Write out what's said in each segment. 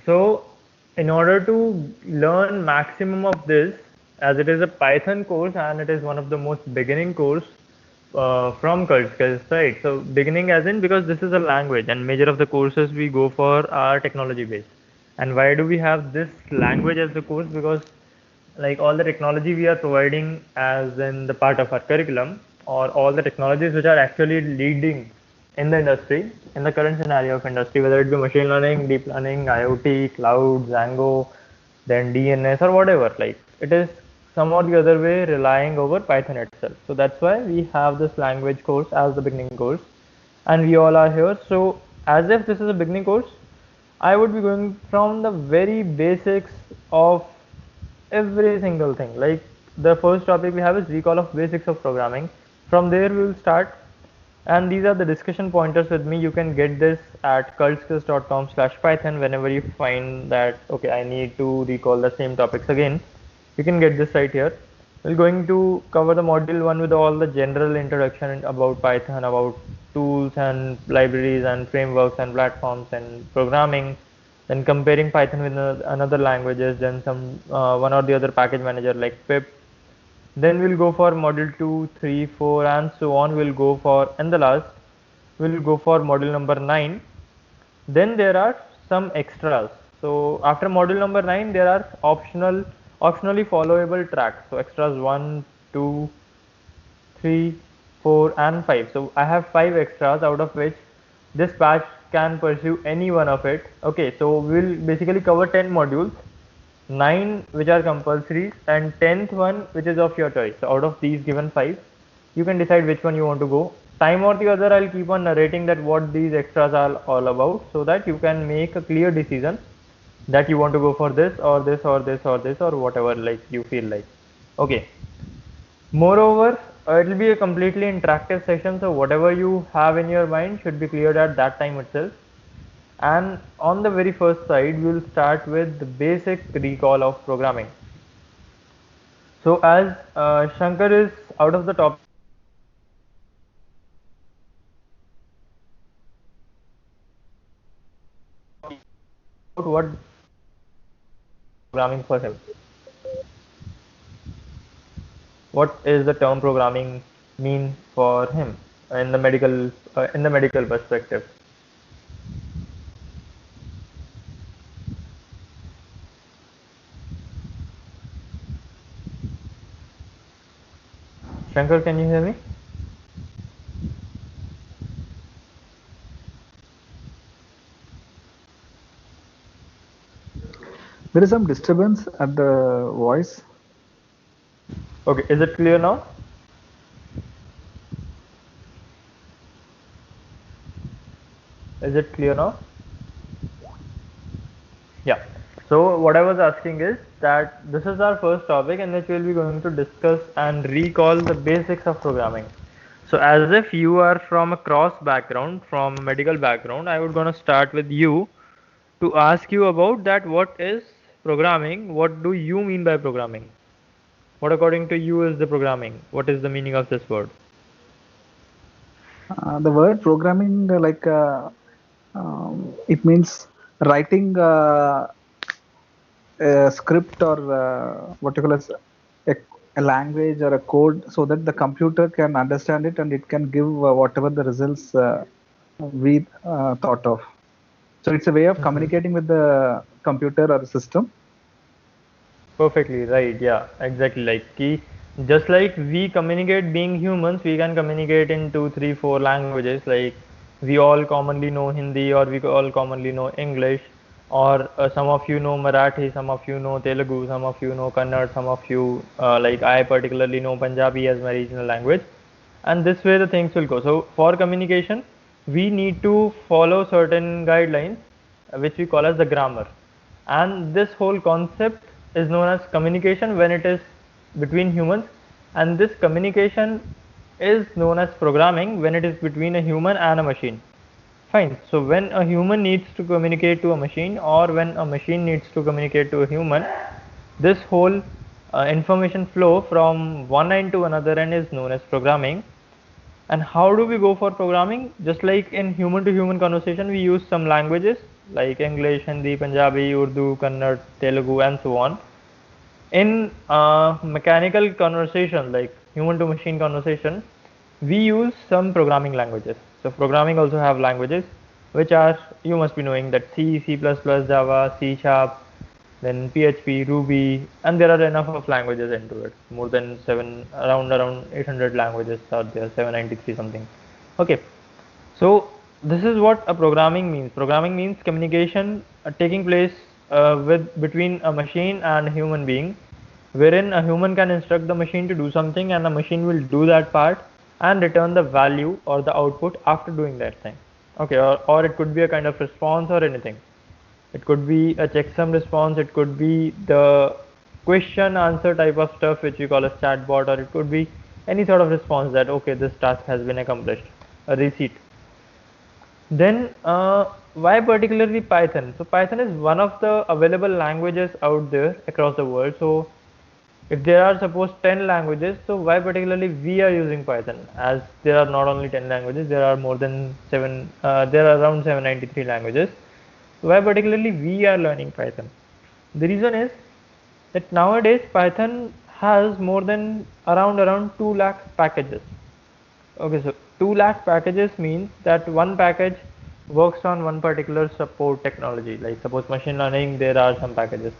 So in order to learn maximum of this, as it is a Python course and it is one of the most beginning course from Kurzgesagt, right? So beginning as in because this is a language and major of the courses we go for are technology based. And why do we have this language as the course? Because like all the technology we are providing as in the part of our curriculum or all the technologies which are actually leading in the industry in the current scenario of industry, whether it be machine learning, deep learning, IoT, cloud, Django, then DNS or whatever, like it is some or the other way relying over Python itself. So that's why we have this language course as the beginning course and we all are here. So as if this is a beginning course, I would be going from the very basics of every single thing. Like the first topic we have is recall of basics of programming. From there we will start, and these are the discussion pointers with me. You can get this at cultskills.com/python whenever you find that okay, I need to recall the same topics again. You can get this right here. We're going to cover the module 1 with all the general introduction about Python, about tools and libraries and frameworks and platforms and programming, then comparing Python with another languages, then some one or the other package manager like pip. Then we'll go for module 2, 3, 4 and so on. We'll go for, and the last we'll go for module number 9. Then there are some extras. So after module number 9 there are optionally followable tracks. So extras 1, 2, 3, 4 and 5. So I have 5 extras, out of which this batch can pursue any one of it. Okay, so we'll basically cover 10 modules, 9 which are compulsory and 10th one which is of your choice. So out of these given 5, you can decide which one you want to go. Time or the other I'll keep on narrating that what these extras are all about, so that you can make a clear decision that you want to go for this or this or this or this or whatever like you feel like. Okay. Moreover, it will be a completely interactive session, so whatever you have in your mind should be cleared at that time itself. And on the very first side, we will start with the basic recall of programming. So as Shankar is out of the topic, I would like to invite him about what programming for him. What is the term programming mean for him in the medical perspective? Shankar, can you hear me? There is some disturbance at the voice. Okay, is it clear now? Is it clear now? Yeah. So what I was asking is that this is our first topic in which we'll be going to discuss and recall the basics of programming. So as if you are from a cross background, from a medical background, I would gonna start with you to ask you about that what is programming, what do you mean by programming? What according to you is the programming? What is the meaning of this word? The word programming, it means writing a script or what you call as a language or a code so that the computer can understand it and it can give whatever the results we thought of. So it's a way of communicating with the computer or system. Perfectly right. Yeah, exactly. Like key, just like we communicate being humans, we can communicate in two, three, four languages. Like we all commonly know Hindi, or we all commonly know English, or some of you know Marathi, some of you know Telugu, some of you know Kannada, some of you like I particularly know Punjabi as my regional language, and this way the things will go. So for communication, we need to follow certain guidelines, which we call as the grammar, and this whole concept is known as communication when it is between humans, and this communication is known as programming when it is between a human and a machine. Fine. So when a human needs to communicate to a machine, or when a machine needs to communicate to a human, this whole information flow from one end to another end is known as programming. And how do we go for programming? Just like in human to human conversation, we use some languages like English, Hindi, Punjabi, Urdu, Kannada, Telugu, and so on. In mechanical conversation, like human to machine conversation, we use some programming languages. So programming also have languages, which are, you must be knowing, that C, C++, Java, C Sharp, then PHP, Ruby, and there are enough of languages into it. More than around 800 languages are there, 793 something. Okay, so this is what a programming means. Programming means communication taking place with between a machine and a human being, wherein a human can instruct the machine to do something, and the machine will do that part and return the value or the output after doing that thing. Okay, or it could be a kind of response or anything. It could be a checksum response, it could be the question answer type of stuff which we call as chatbot, or it could be any sort of response that okay, this task has been accomplished, a receipt. Then why particularly Python? So Python is one of the available languages out there across the world. So if there are suppose 10 languages, so why particularly we are using Python? As there are not only 10 languages, there are more than there are around 793 languages. So why particularly we are learning Python? The reason is that nowadays Python has more than around 2 lakh packages. Okay, so 2 lakh packages means that one package works on one particular support technology. Like suppose machine learning, there are some packages.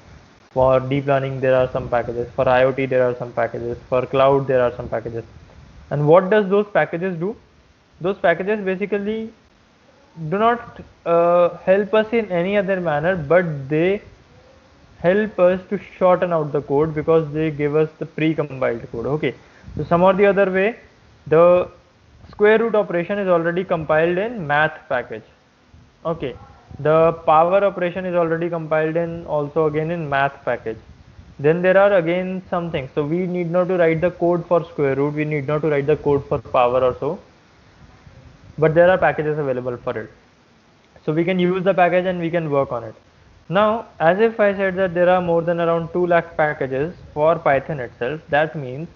For deep learning, there are some packages. For IoT, there are some packages. For cloud, there are some packages. And what does those packages do? Those packages basically do not help us in any other manner, but they help us to shorten out the code because they give us the pre-compiled code. Okay, so some or the other way, the square root operation is already compiled in math package. Okay, the power operation is already compiled in also again in math package. Then there are again some things, so we need not to write the code for square root, we need not to write the code for power or so, but there are packages available for it. So we can use the package and we can work on it. Now, as if I said that there are more than around 2 lakh packages for Python itself, that means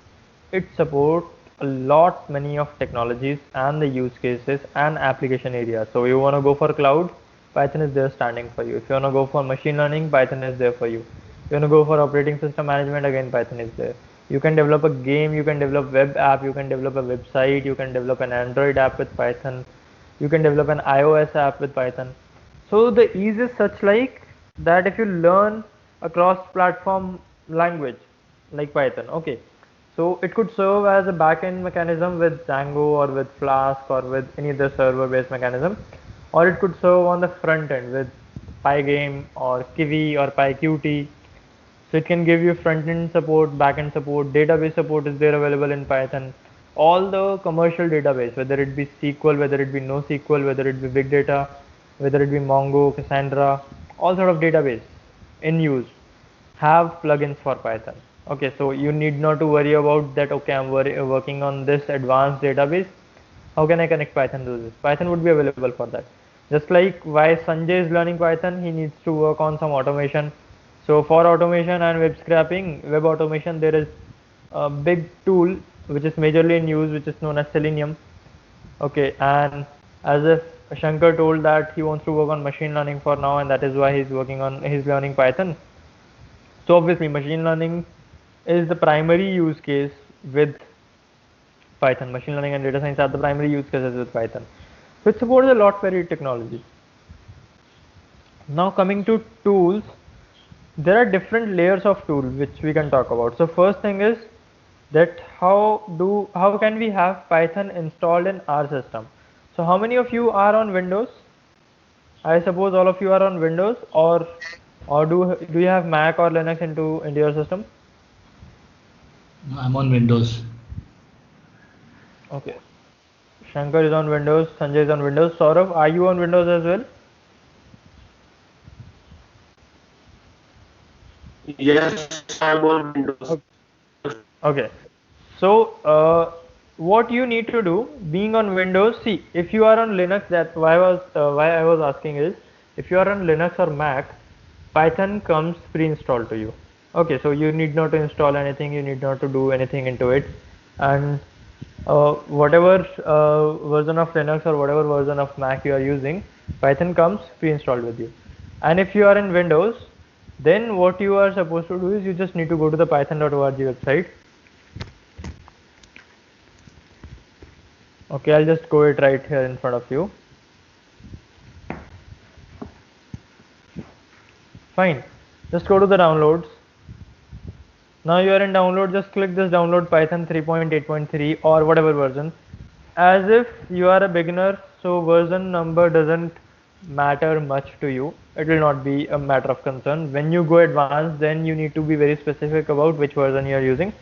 it supports a lot many of technologies and the use cases and application areas. So you want to go for cloud, Python is there standing for you. If you want to go for machine learning, Python is there for you. If you want to go for operating system management, again Python is there. You can develop a game, you can develop web app, you can develop a website, you can develop an Android app with Python, you can develop an iOS app with Python. So the ease is such like that if you learn a cross-platform language like Python, okay, so it could serve as a back-end mechanism with Django or with Flask or with any other server-based mechanism, or it could serve on the front end with Pygame or Kiwi or PyQt. So it can give you front-end support, back-end support, database support is there available in Python. All the commercial database, whether it be SQL, whether it be NoSQL, whether it be big data, whether it be Mongo, Cassandra, all sort of database in use have plugins for Python. Okay, so you need not to worry about that. Okay, I'm working on this advanced database. How can I connect Python to this? Python would be available for that. Just like why Sanjay is learning Python, he needs to work on some automation. So for automation and web scraping, web automation, there is a big tool which is majorly in use, which is known as Selenium. Okay, and as if Shankar told that he wants to work on machine learning for now, and that is why he's learning Python. So obviously machine learning is the primary use case with Python. Machine learning and data science are the primary use cases with Python. So it supports a lot varied technology. Now coming to tools, there are different layers of tools which we can talk about. So first thing is that how can we have Python installed in our system? So how many of you are on Windows? I suppose all of you are on Windows, or do you have Mac or Linux into your system? I'm on Windows. Okay. Shankar is on Windows, Sanjay is on Windows. Saurabh, are you on Windows as well? Yes, I'm on Windows. Okay. So what you need to do, being on Windows, see if you are on Linux, that's why I was asking is if you are on Linux or Mac, Python comes pre-installed to you. Okay, so you need not to install anything, you need not to do anything into it, and whatever version of Linux or whatever version of Mac you are using, Python comes pre-installed with you. And if you are in Windows, then what you are supposed to do is you just need to go to the python.org website. Okay, I'll just go it right here in front of you. Fine, just go to the downloads. Now you are in download, just click this download Python 3.8.3 or whatever version. As if you are a beginner, so version number doesn't matter much to you. It will not be a matter of concern. When you go advanced, then you need to be very specific about which version you are using.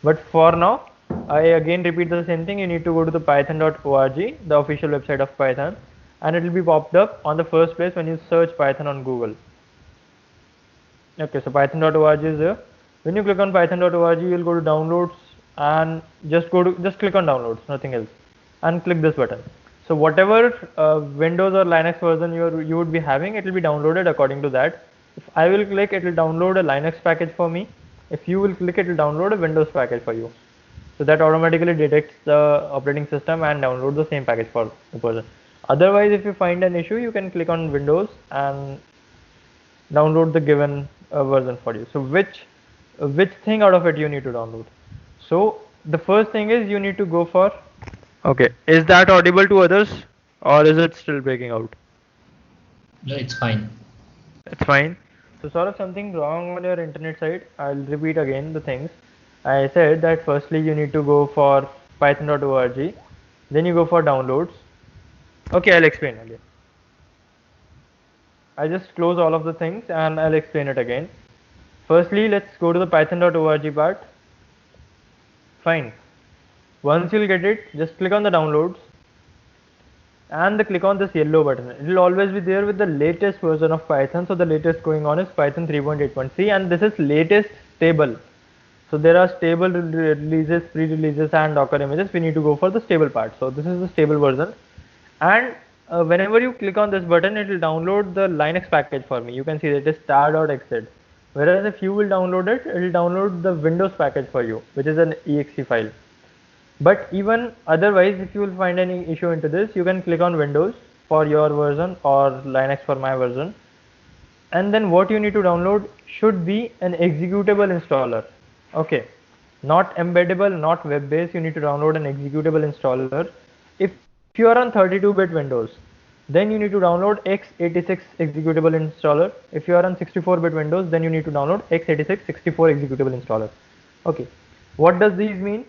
But for now, I again repeat the same thing. You need to go to the python.org, the official website of Python, and it will be popped up on the first place when you search Python on Google. Okay, so python.org is there. When you click on python.org, you will go to downloads and just click on downloads, nothing else, and click this button. So whatever Windows or Linux version you would be having, it will be downloaded according to that. If I will click, it will download a Linux package for me. If you will click, it will download a Windows package for you. So that automatically detects the operating system and download the same package for the person. Otherwise, if you find an issue, you can click on Windows and download the given version for you. So which thing out of it you need to download? So the first thing is you need to go for, okay, is that audible to others or is it still breaking out? No, it's fine. It's fine. So sort of something wrong on your internet side. I'll repeat again the things. I said that firstly you need to go for python.org, then you go for downloads. Okay, I'll explain again. I just close all of the things and I'll explain it again. Firstly, let's go to the python.org part. Fine. Once you'll get it, just click on the downloads and click on this yellow button. It will always be there with the latest version of Python. So the latest going on is Python 3.8.3 and this is latest stable. So there are stable releases, pre-releases and Docker images. We need to go for the stable part. So this is the stable version. And whenever you click on this button, it will download the Linux package for me. You can see that it is star.xz. Whereas if you will download it, it will download the Windows package for you, which is an exe file. But even otherwise, if you will find any issue into this, you can click on Windows for your version or Linux for my version. And then what you need to download should be an executable installer. Okay, not embeddable, not web-based. You need to download an executable installer. If you are on 32-bit Windows, then you need to download x86 executable installer. If you are on 64-bit Windows, then you need to download x86 64 executable installer. Okay, what does these mean?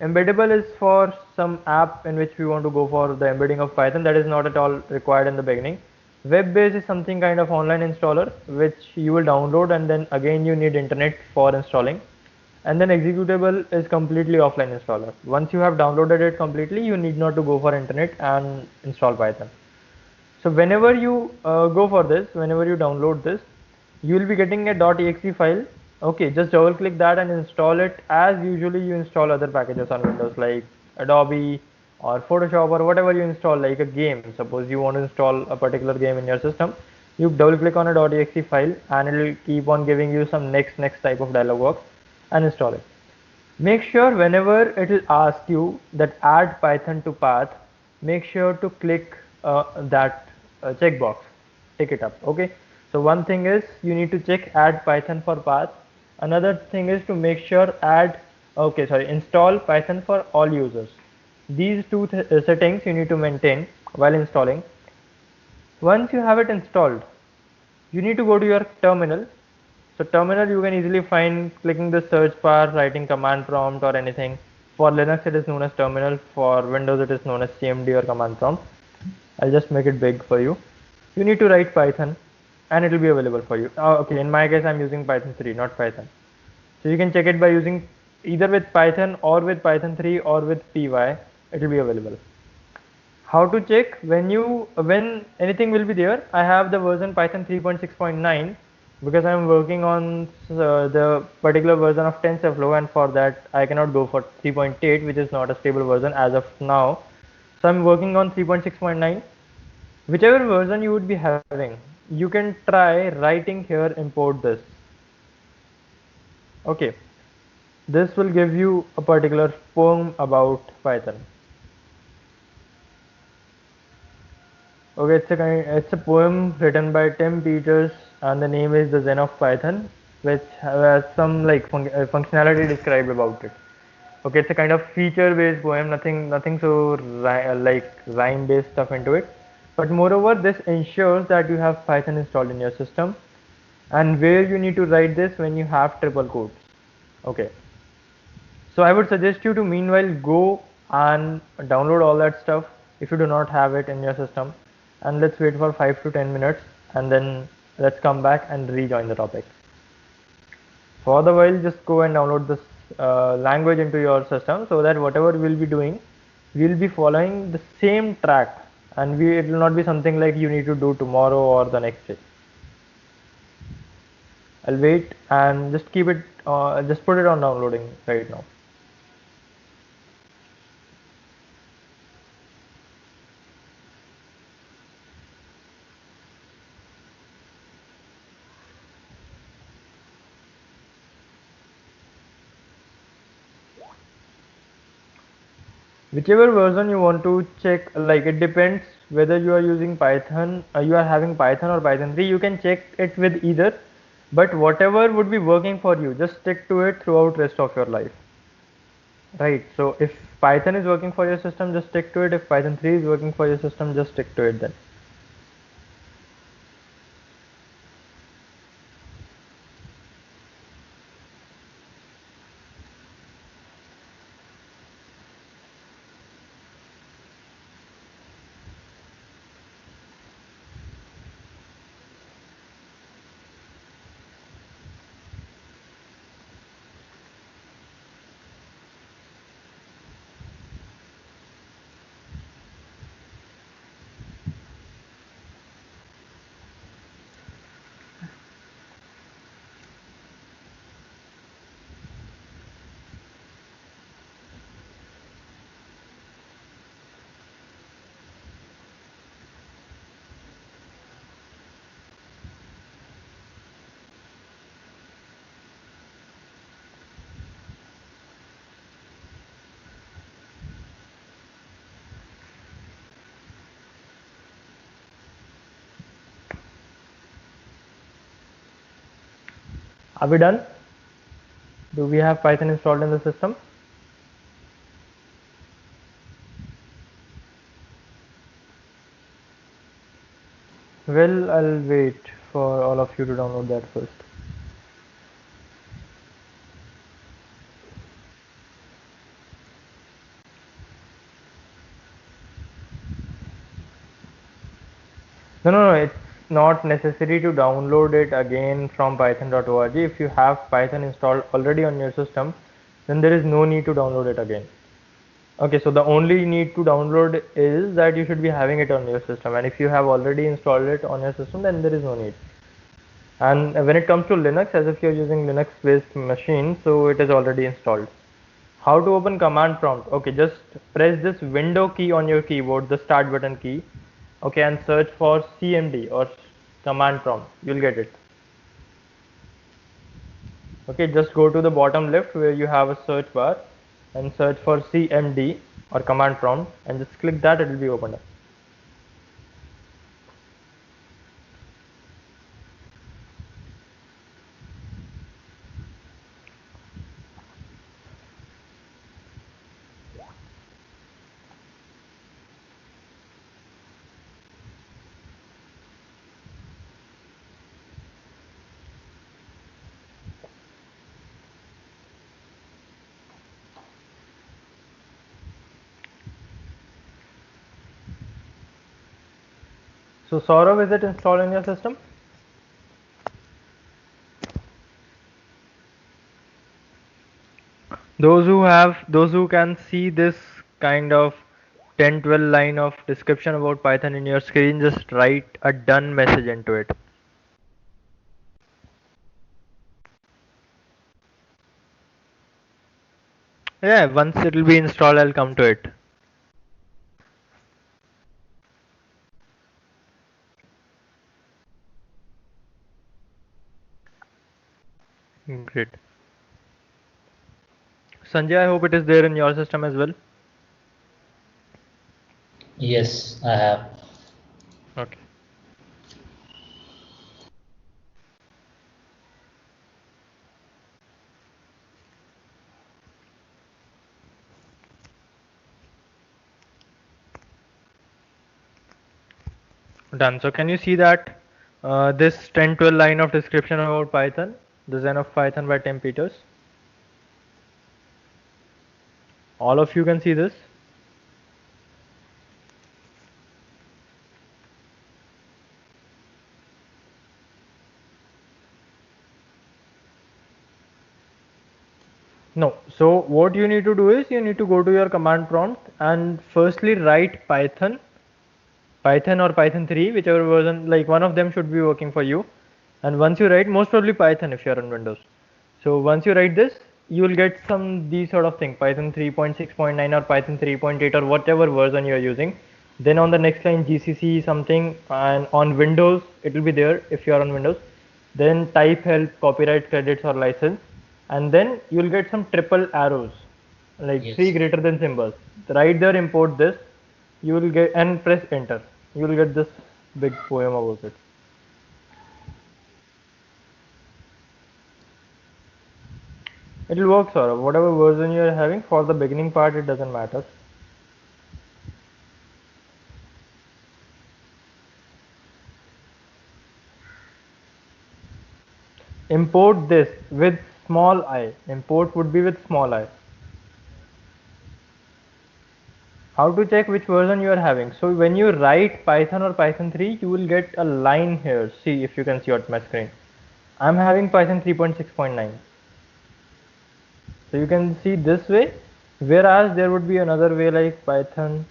Embeddable is for some app in which we want to go for the embedding of Python. That is not at all required in the beginning. Web-based is something kind of online installer which you will download and then again you need internet for installing. And then executable is completely offline installer. Once you have downloaded it completely, you need not to go for internet and install Python. So whenever you go for this, whenever you download this, you will be getting a .exe file. Okay, just double click that and install it as usually you install other packages on Windows like Adobe or Photoshop or whatever you install, like a game. Suppose you want to install a particular game in your system, you double click on a .exe file and it will keep on giving you some next type of dialog box and install it. Make sure whenever it will ask you that add Python to path, make sure to click that checkbox, tick it up. Okay, so one thing is you need to check add Python for path. Another thing is to make sure install Python for all users. These two settings you need to maintain while installing. Once you have it installed, you need to go to your terminal. So terminal you can easily find clicking the search bar, writing command prompt or anything. For Linux it is known as terminal, for Windows it is known as CMD or command prompt. I'll just make it big for you. You need to write Python and it will be available for you. Okay, in my case I'm using Python 3, not Python. So you can check it by using either with Python or with Python 3 or with py, it will be available. How to check when anything will be there? I have the version Python 3.6.9 because I'm working on the particular version of TensorFlow, and for that I cannot go for 3.8, which is not a stable version as of now. So I'm working on 3.6.9. Whichever version you would be having, you can try writing here import this. Okay, this will give you a particular poem about Python. Okay, it's a poem written by Tim Peters, and the name is The Zen of Python, which has some like functionality described about it. Okay, it's a kind of feature-based poem, nothing so like rhyme-based stuff into it. But moreover, this ensures that you have Python installed in your system, and where you need to write this when you have triple quotes. Okay, so I would suggest you to meanwhile go and download all that stuff if you do not have it in your system, and let's wait for 5 to 10 minutes, and then let's come back and rejoin the topic. For the while, just go and download this language into your system, so that whatever we'll be doing, we'll be following the same track, and it will not be something like you need to do tomorrow or the next day. I'll wait and just keep it, just put it on downloading right now. Whichever version you want to check, like it depends whether you are using Python, you are having Python or Python 3, you can check it with either, but whatever would be working for you, just stick to it throughout rest of your life. Right, so if Python is working for your system, just stick to it. If Python 3 is working for your system, just stick to it then. Are we done? Do we have Python installed in the system? Well, I'll wait for all of you to download that first. No, it's not necessary to download it again from python.org. If you have Python installed already on your system, then there is no need to download it again. Okay, so the only need to download is that you should be having it on your system, and if you have already installed it on your system, then there is no need. And when it comes to Linux, as if you're using Linux based machine, so it is already installed. How to open command prompt? Okay, just press this window key on your keyboard, the start button key. Okay, and search for CMD or command prompt. You'll get it. Okay, just go to the bottom left where you have a search bar and search for CMD or command prompt and just click that, it will be opened up. So Saurav, is it installed in your system? Those who can see this kind of 10-12 line of description about Python in your screen, just write a done message into it. Yeah, once it will be installed, I'll come to it. Great. Sanjay, I hope it is there in your system as well. Yes, I have. Done. So can you see that this 10-12 line of description about Python, the Zen of Python by Tim Peters? All of you can see this? No. So what you need to do is you need to go to your command prompt and firstly write Python or Python 3, whichever version, like one of them should be working for you. And once you write, most probably Python if you're on Windows. So once you write this, you will get some these sort of thing, Python 3.6.9 or Python 3.8 or whatever version you are using. Then on the next line GCC something, and on Windows it will be there if you are on Windows. Then type help, copyright credits or license, and then you will get some triple arrows, like Yes. 3 greater than symbols. Right there, import this. You will get and press enter. You will get this big poem about it. It will work, Saurabh. Whatever version you are having, for the beginning part, it doesn't matter. Import this with small I. Import would be with small I. How to check which version you are having? So when you write Python or Python 3, you will get a line here. See if you can see on my screen. I'm having Python 3.6.9. So you can see this way, whereas there would be another way like Python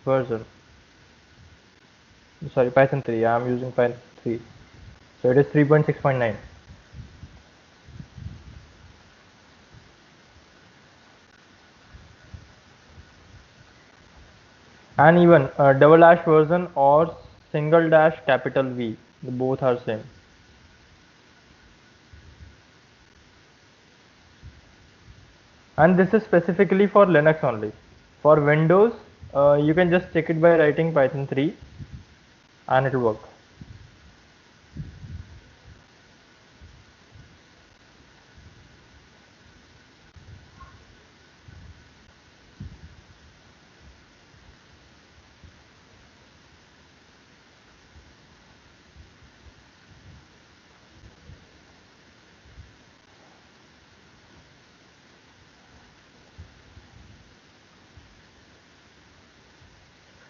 version. Sorry, Python 3. I'm using Python 3. So it is 3.6.9. And even double dash version or single dash capital V, both are same. And this is specifically for Linux only. For Windows, you can just check it by writing Python 3 and it will work.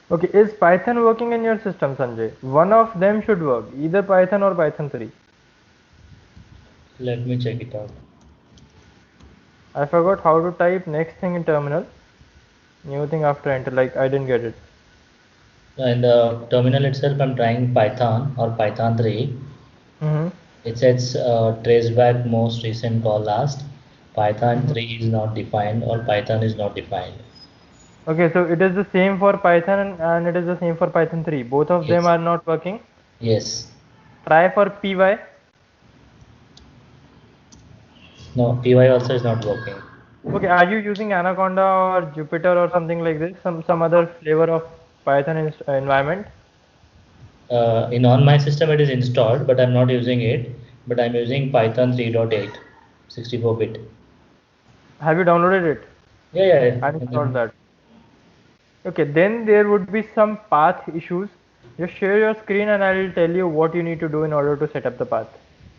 Okay, is Python working in your system, Sanjay? One of them should work, either Python or Python 3. Let me check it out. I forgot how to type next thing in terminal. New thing after enter, like I didn't get it. In the terminal itself, I'm trying Python or Python 3. Mm-hmm. It says traceback most recent call last. Python 3 is not defined or Python is not defined. Okay, so it is the same for Python and it is the same for Python 3. Both of them Yes. are not working. Yes. Try for py. No, py also is not working. Okay, are you using Anaconda or Jupyter or something like this? Some other flavor of Python environment? In on my system it is installed, but I'm not using it. But I'm using Python 3.8, 64-bit. Have you downloaded it Yeah. and installed that? Okay, then there would be some path issues. Just share your screen and I will tell you what you need to do in order to set up the path.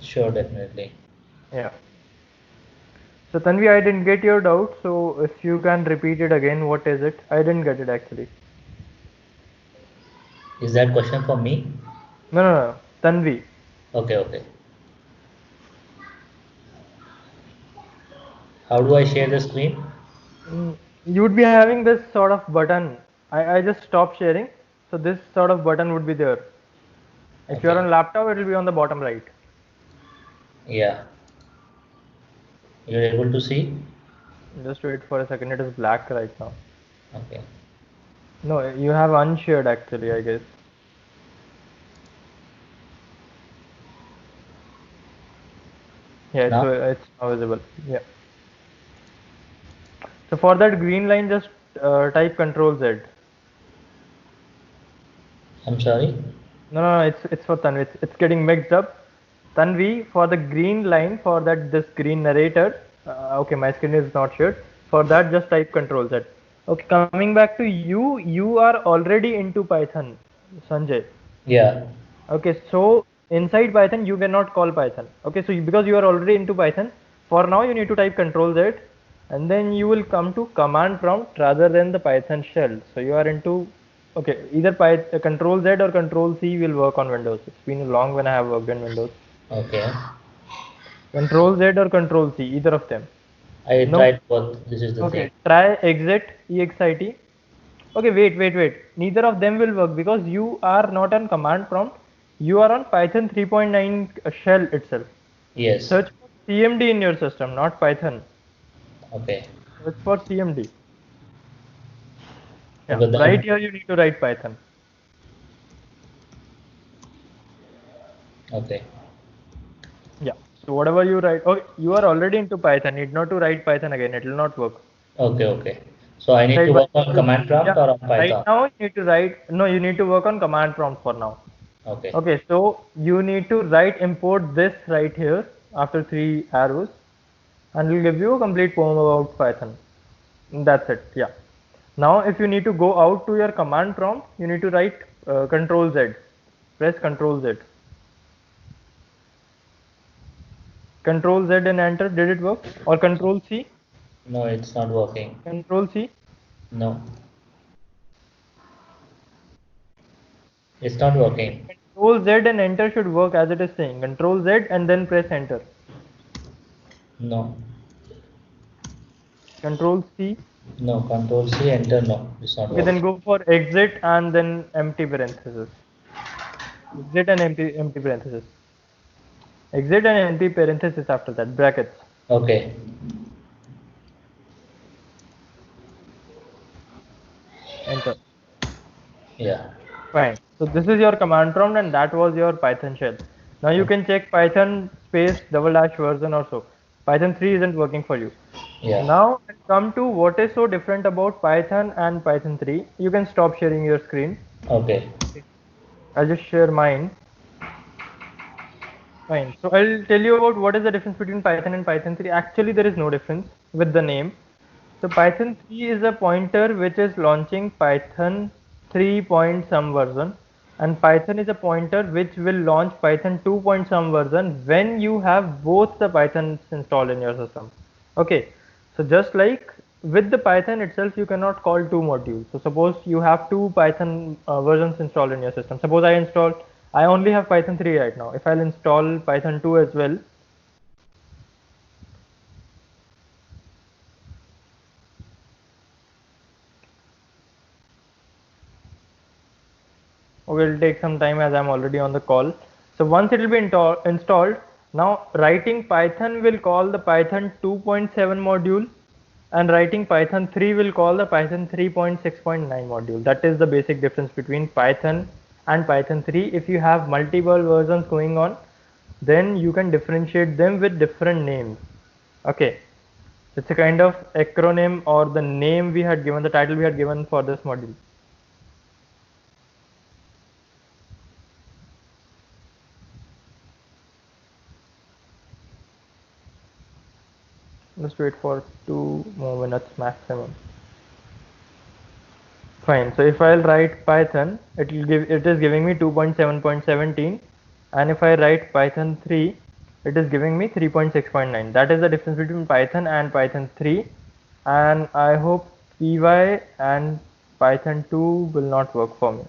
Sure, definitely. Yeah. So Tanvi, I didn't get your doubt. So if you can repeat it again, what is it? I didn't get it actually. Is that question for me? No. Tanvi. Okay. How do I share the screen? You would be having this sort of button. I just stopped sharing. So this sort of button would be there. If you are Okay. on laptop, it will be on the bottom right. Yeah. You're able to see? Just wait for a second. It is black right now. Okay. No, you have unshared actually, I guess. Yeah, Now? so it's now visible. Yeah. So for that green line, just type Control Z. I'm sorry? No, it's for Tanvi. It's getting mixed up. Tanvi, for the green line, for that this green narrator. Okay, my screen is not shared. For that, just type Control Z. Okay, coming back to you, you are already into Python, Sanjay. Yeah. Okay, so inside Python you cannot call Python. Okay, so because you are already into Python, for now you need to type Control Z, and then you will come to command prompt rather than the Python shell. So you are into, okay, either Control Z or Control C will work on Windows. It's been long when I have worked in Windows. Okay. Control Z or Control C, either of them. I No. tried both. This is the Okay, thing. try exit. Okay, wait. Neither of them will work because you are not on command prompt. You are on Python 3.9 shell itself. Yes. Search for CMD in your system, not Python. Okay. Search for CMD. Yeah, Okay. right Then. here you need to write Python. Okay. Yeah. So whatever you write, oh, you are already into Python. Need not to write Python again. It will not work. Okay. Okay. So I need Right. to work on command prompt Yeah. or on Right Python. now you need to write. No, you need to work on command prompt for now. Okay. Okay, so you need to write import this right here after 3 arrows, and it'll give you a complete poem about Python. That's it. Yeah. Now, if you need to go out to your command prompt, you need to write Control Z. Press Control Z. Control Z and enter. Did it work? Or Control C? No, it's not working. Control C. No, it's not working. Control Z and enter should work as it is saying. Control Z and then press enter. No, Control C. no. Control C, enter. No, it's not Okay, then working. go for exit and then empty parenthesis. Exit and empty parenthesis. Exit and empty parenthesis after that, brackets. Okay. Enter. Yeah. Fine. So this is your command prompt and that was your Python shell. Now you can check Python space / version or so. Python 3 isn't working for you. Yeah. Now come to what is so different about Python and Python 3. You can stop sharing your screen. Okay. I'll just share mine. Fine. So I'll tell you about what is the difference between Python and Python 3. Actually, there is no difference with the name. So Python 3 is a pointer which is launching Python 3 point some version, and Python is a pointer which will launch Python 2 point some version when you have both the Pythons installed in your system. Okay. So just like with the Python itself, you cannot call two modules. So suppose you have two Python versions installed in your system. Suppose I only have Python 3 right now. If I'll install Python 2 as well, will take some time as I'm already on the call. So once it will be installed, now writing Python will call the Python 2.7 module, and writing Python 3 will call the Python 3.6.9 module. That is the basic difference between Python and Python 3. If you have multiple versions going on, then you can differentiate them with different names. Okay, it's a kind of acronym or the name we had given, the title we had given for this module. Just wait for 2 more minutes maximum. Fine. So if I'll write Python, it is giving me 2.7.17, and if I write Python 3, it is giving me 3.6.9. That is the difference between Python and Python 3, and I hope py and Python 2 will not work for me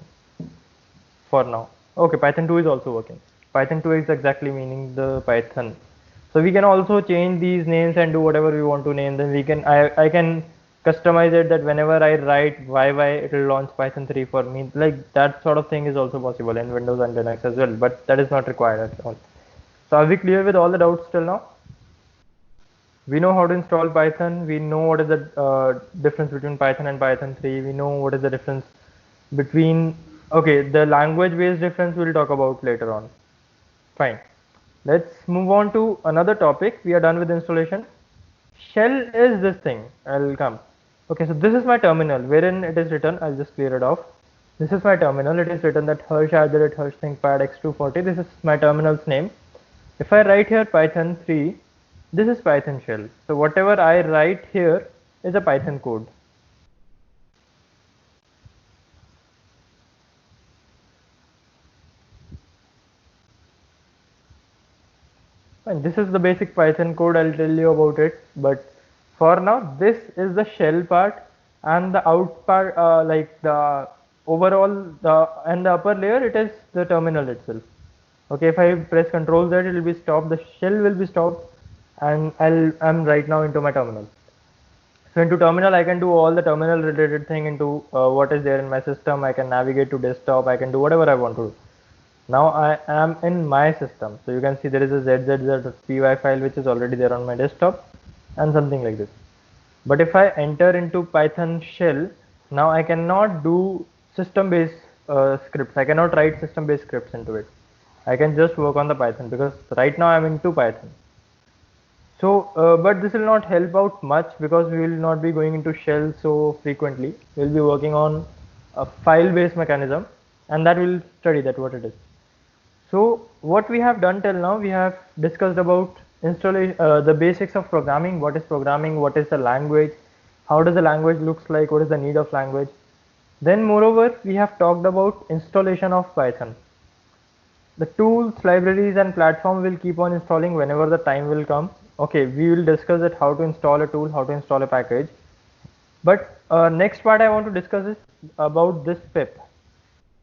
for now. Okay, Python 2 is also working. Python 2 is exactly meaning the Python. So we can also change these names and do whatever we want to name them. I can customize it that whenever I write YY, it will launch Python 3 for me. Like that sort of thing is also possible in Windows and Linux as well, but that is not required at all. So are we clear with all the doubts till now? We know how to install Python. We know what is the difference between Python and Python 3. We know what is the difference between, okay, the language based difference we'll talk about later on. Fine. Let's move on to another topic. We are done with installation. Shell is this thing. I'll come. Okay, so this is my terminal wherein it is written. I'll just clear it off. This is my terminal. It is written that Harsh ThinkPad X240. This is my terminal's name. If I write here Python 3, this is Python shell. So whatever I write here is a Python code. And this is the basic Python code. I'll tell you about it. But for now, this is the shell part, and the out part, like the overall, and the upper layer, it is the terminal itself. Okay, if I press Control Z, it will be stopped. The shell will be stopped, and I'm right now into my terminal. So into terminal, I can do all the terminal related thing into what is there in my system. I can navigate to desktop. I can do whatever I want to do. Now I am in my system. So you can see there is a zzz.py file which is already there on my desktop and something like this. But if I enter into Python shell, now I cannot do system based scripts. I cannot write system based scripts into it. I can just work on the Python because right now I'm into Python. So, but this will not help out much because we will not be going into shell so frequently. We'll be working on a file-based mechanism, and that will study that what it is. So, what we have done till now, we have discussed about installation, the basics of programming. What is the language, how does the language looks like, what is the need of language. Then, moreover, we have talked about installation of Python. The tools, libraries, and platform will keep on installing whenever the time will come. Okay, we will discuss it how to install a tool, how to install a package. But next part I want to discuss is about this pip.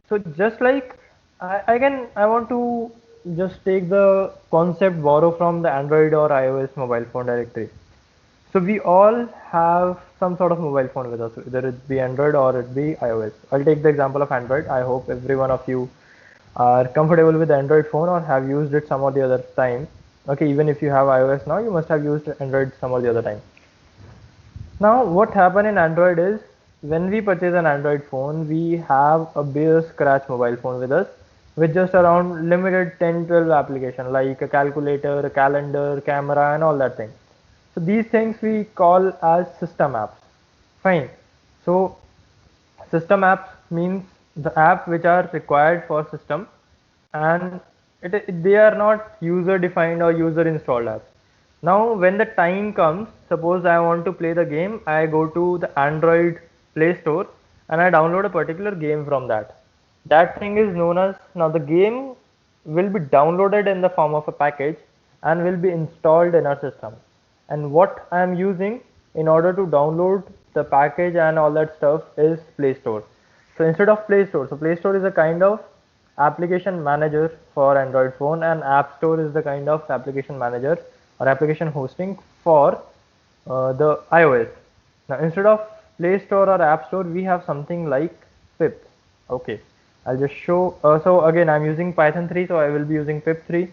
So just like I want to just take the concept borrow from the Android or iOS mobile phone directory. So we all have some sort of mobile phone with us, whether it be Android or it be iOS. I'll take the example of Android. I hope every one of you are comfortable with Android phone or have used it some or the other time. Okay, even if you have iOS now, you must have used Android some or the other time. Now, what happen in Android is when we purchase an Android phone, we have a bare scratch mobile phone with us with just around limited 10-12 applications like a calculator, a calendar, camera, and all that thing. So these things we call as system apps. Fine. So system apps means the app which are required for system, and they are not user defined or user installed apps. Now when the time comes, suppose I want to play the game, I go to the Android Play Store and I download a particular game from that. That thing is known as, now the game will be downloaded in the form of a package and will be installed in our system. And what I am using in order to download the package and all that stuff is Play Store. So instead of Play Store, so Play Store is a kind of application manager for Android phone, and App Store is the kind of application manager or application hosting for the iOS. Now instead of Play Store or App Store, we have something like pip. Okay, I'll just show. So again, I'm using Python 3, so I will be using pip 3.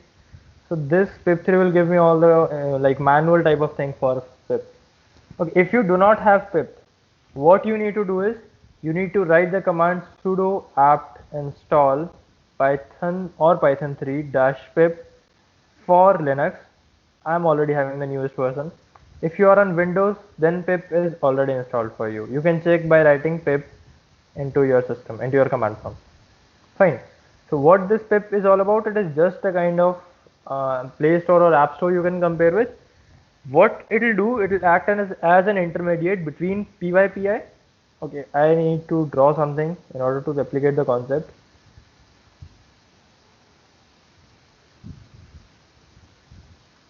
So this pip3 will give me all the like manual type of thing for pip. Okay, if you do not have pip, what you need to do is you need to write the command sudo apt install python or python 3 dash pip for Linux. I'm already having the newest version. If you are on Windows, then pip is already installed for you. You can check by writing pip into your system, into your command prompt. Fine. So what this pip is all about, it is just a kind of Play Store or App Store you can compare with. What it will do, it will act as an intermediate between PyPI. Okay, I need to draw something in order to replicate the concept.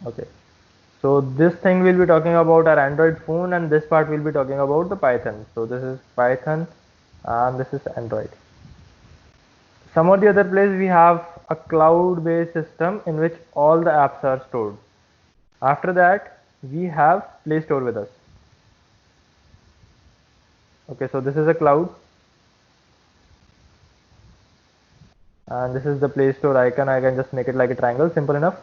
Okay, so this thing will be talking about our Android phone, and this part will be talking about the Python. So this is Python and this is Android. Some of the other place we have a cloud-based system in which all the apps are stored. After that, we have Play Store with us. Okay, so this is a cloud, and this is the Play Store icon. I can just make it like a triangle, simple enough.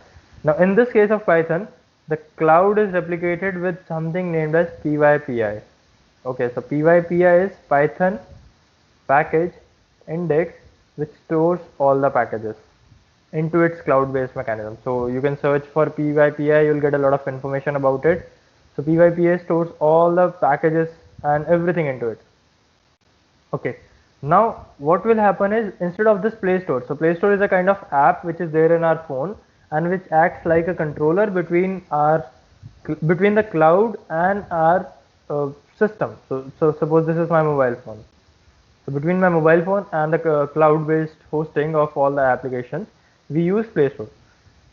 Now in this case of Python, the cloud is replicated with something named as PyPI. Okay, so PyPI is Python package index, which stores all the packages into its cloud-based mechanism. So you can search for PyPI, you'll get a lot of information about it. So PyPI stores all the packages and everything into it. Okay, now what will happen is instead of this Play Store, so Play Store is a kind of app which is there in our phone and which acts like a controller between the cloud and our system. So suppose this is my mobile phone. So between my mobile phone and the cloud-based hosting of all the applications, we use Play Store.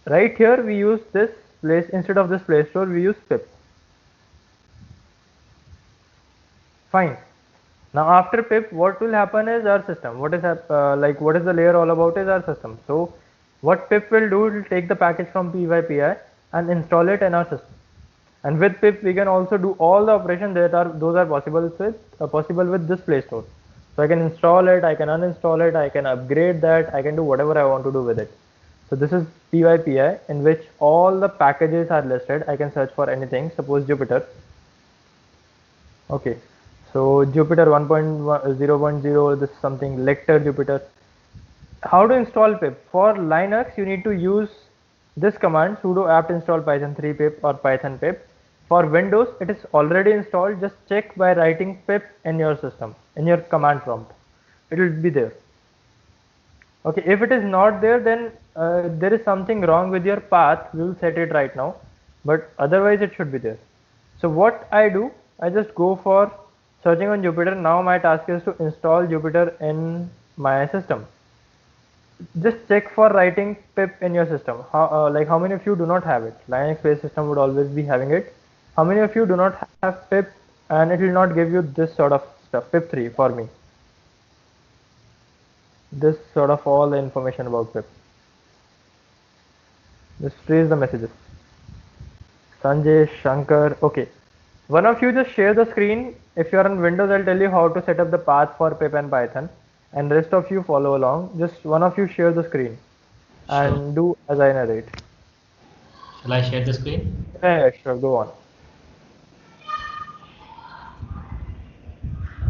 right here we use this place, instead of this Play Store we use pip. Fine. Now after pip, what will happen is our system. What is what is the layer all about is our system. So what pip will do, it will take the package from py and install it in our system. And with pip we can also do all the operations that are possible with this Play Store. So I can install it, I can uninstall it, I can upgrade that, I can do whatever I want to do with it. So this is py in which all the packages are listed. I can search for anything, suppose Jupyter. Okay, so Jupyter 1.0.0, this is something lecture Jupyter. How to install pip? For Linux you need to use this command, sudo apt install python 3 pip or python pip. For Windows it is already installed. Just check by writing pip in your system, in your command prompt. It will be there. Okay, if it is not there, then there is something wrong with your path. We will set it right now, but otherwise it should be there. So what I do, I just go for searching on Jupyter. Now my task is to install Jupyter in my system. Just check for writing pip in your system. How many of you do not have it? Linux based system would always be having it. How many of you do not have pip, and it will not give you this sort of stuff? Pip3 for me. This sort of all the information about pip. Just freeze the messages. Sanjay, Shankar, okay. One of you just share the screen. If you are on Windows, I'll tell you how to set up the path for pip and Python, and rest of you follow along. Just one of you share the screen and do as I narrate. Shall I share the screen? Yeah, sure, go on.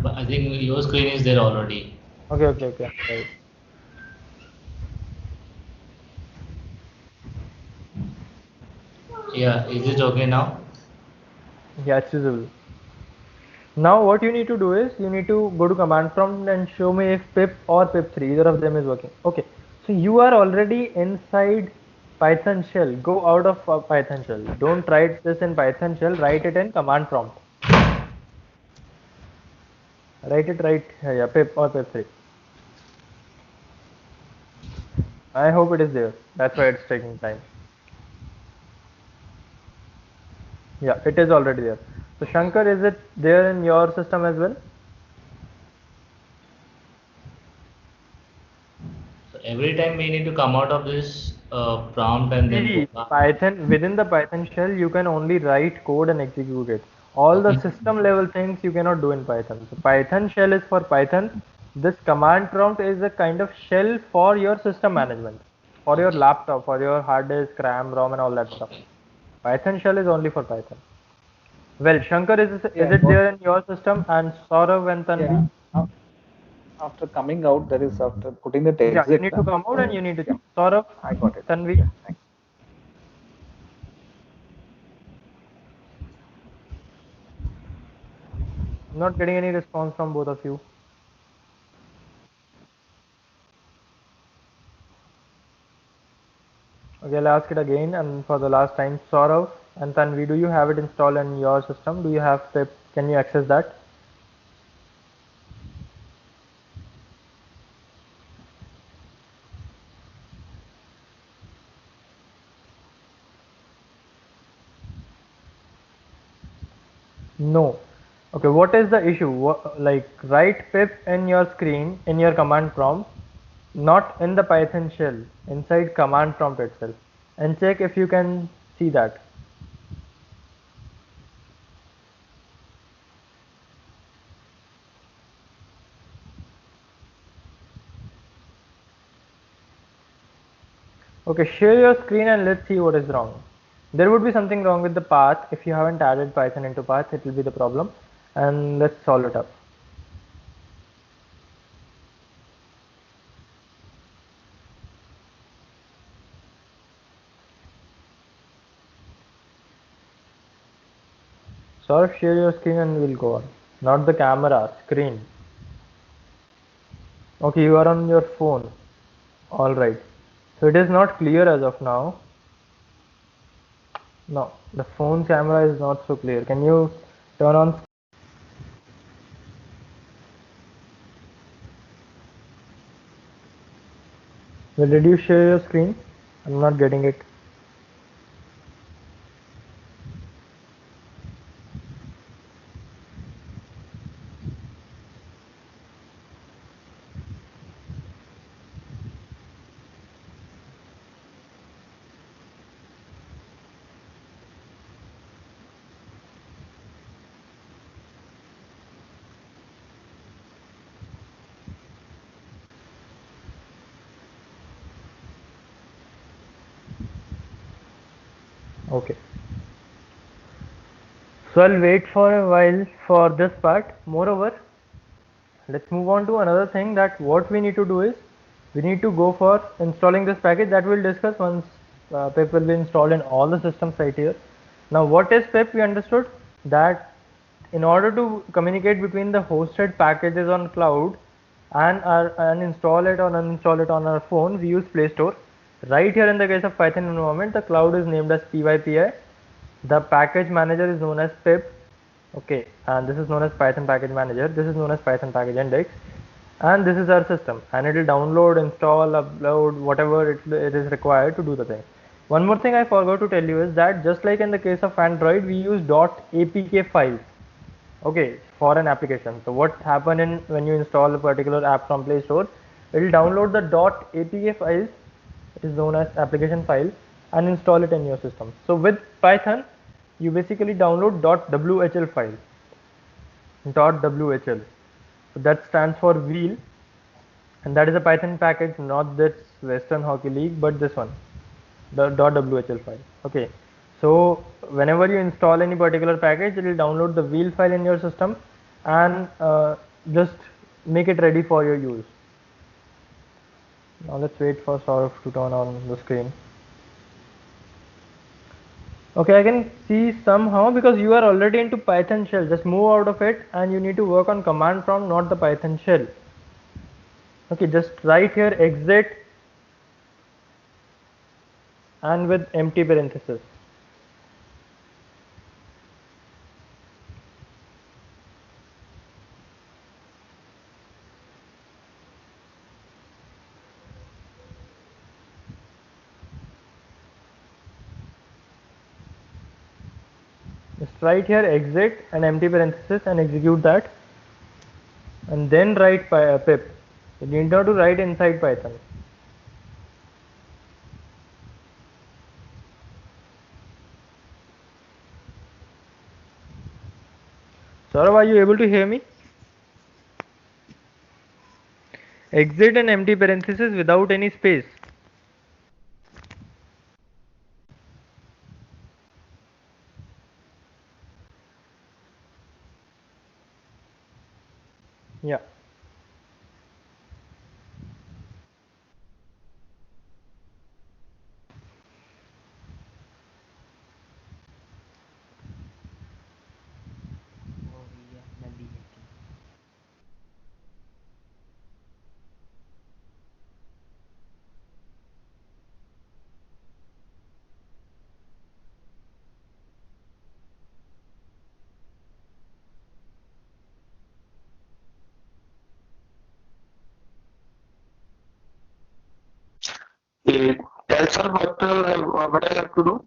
But I think your screen is there already. Okay. Right. Yeah, is it okay now? Yeah, it's visible. Now what you need to do is you need to go to command prompt and show me if pip or pip3, either of them is working. Okay, so you are already inside Python shell. Go out of Python shell. Don't write this in Python shell, write it in command prompt. Write it right here, yeah, pip or pip3. I hope it is there. That's why it's taking time. Yeah, it is already there. So Shankar, is it there in your system as well? So every time we need to come out of this prompt and then go back. Python, within the Python shell you can only write code and execute it. All the system level things you cannot do in Python. So Python shell is for Python. This command prompt is a kind of shell for your system management, for your laptop, for your hard disk, RAM, ROM and all that stuff. Python shell is only for Python. Well, Shankar, is it there in your system? And Saurav and Tanvi? Yeah. After coming out, that is after putting the exit. Yeah, you need to come out and you need to check. Saurav, I got it. Tanvi. Yeah, thanks. I'm not getting any response from both of you. Okay, I'll ask it again and for the last time. Saurav and Tanvi, do you have it installed in your system? Do you have pip? Can you access that? No. Okay, what is the issue? Write pip in your screen, in your command prompt, not in the Python shell, inside command prompt itself, and check if you can see that. Okay, share your screen and let's see what is wrong. There would be something wrong with the path. If you haven't added Python into path, it will be the problem, and let's solve it up. Saurabh, share your screen and we'll go on. Not the camera, screen. Okay, you are on your phone. Alright. So it is not clear as of now. No, the phone camera is not so clear. Can you turn on? Well, did you share your screen? I'm not getting it. Okay. So I'll wait for a while for this part. Moreover, let's move on to another thing, that what we need to do is we need to go for installing this package that we'll discuss once pip will be installed in all the systems right here. Now what is pip? We understood that in order to communicate between the hosted packages on cloud and install it or uninstall it on our phone, we use Play Store. Right here in the case of Python environment, the cloud is named as PyPI, the package manager is known as pip. Okay, and this is known as Python package manager, this is known as Python package index, and this is our system, and it will download, install, upload whatever it is required to do the thing. One more thing I forgot to tell you is that just like in the case of Android, we use .apk files, okay, for an application. So what happen in when you install a particular app from Play Store, it will download the .apk files, it is known as application file, and install it in your system. So with Python, you basically download .whl file, .whl. So that stands for wheel, and that is a Python package, not this Western Hockey League, but this one, the .whl file. Okay, so whenever you install any particular package, it will download the wheel file in your system and just make it ready for your use. Now let's wait for Saurav to turn on the screen. Okay, I can see somehow, because you are already into Python shell, just move out of it and you need to work on command prompt, not the Python shell. Okay, just write here exit and with empty parenthesis. Just write here exit and empty parenthesis and execute that, and then write pip. You need not to write inside Python. Saurav, are you able to hear me? Exit and empty parenthesis without any space. Yeah. Eh, Tell sir what I have to do.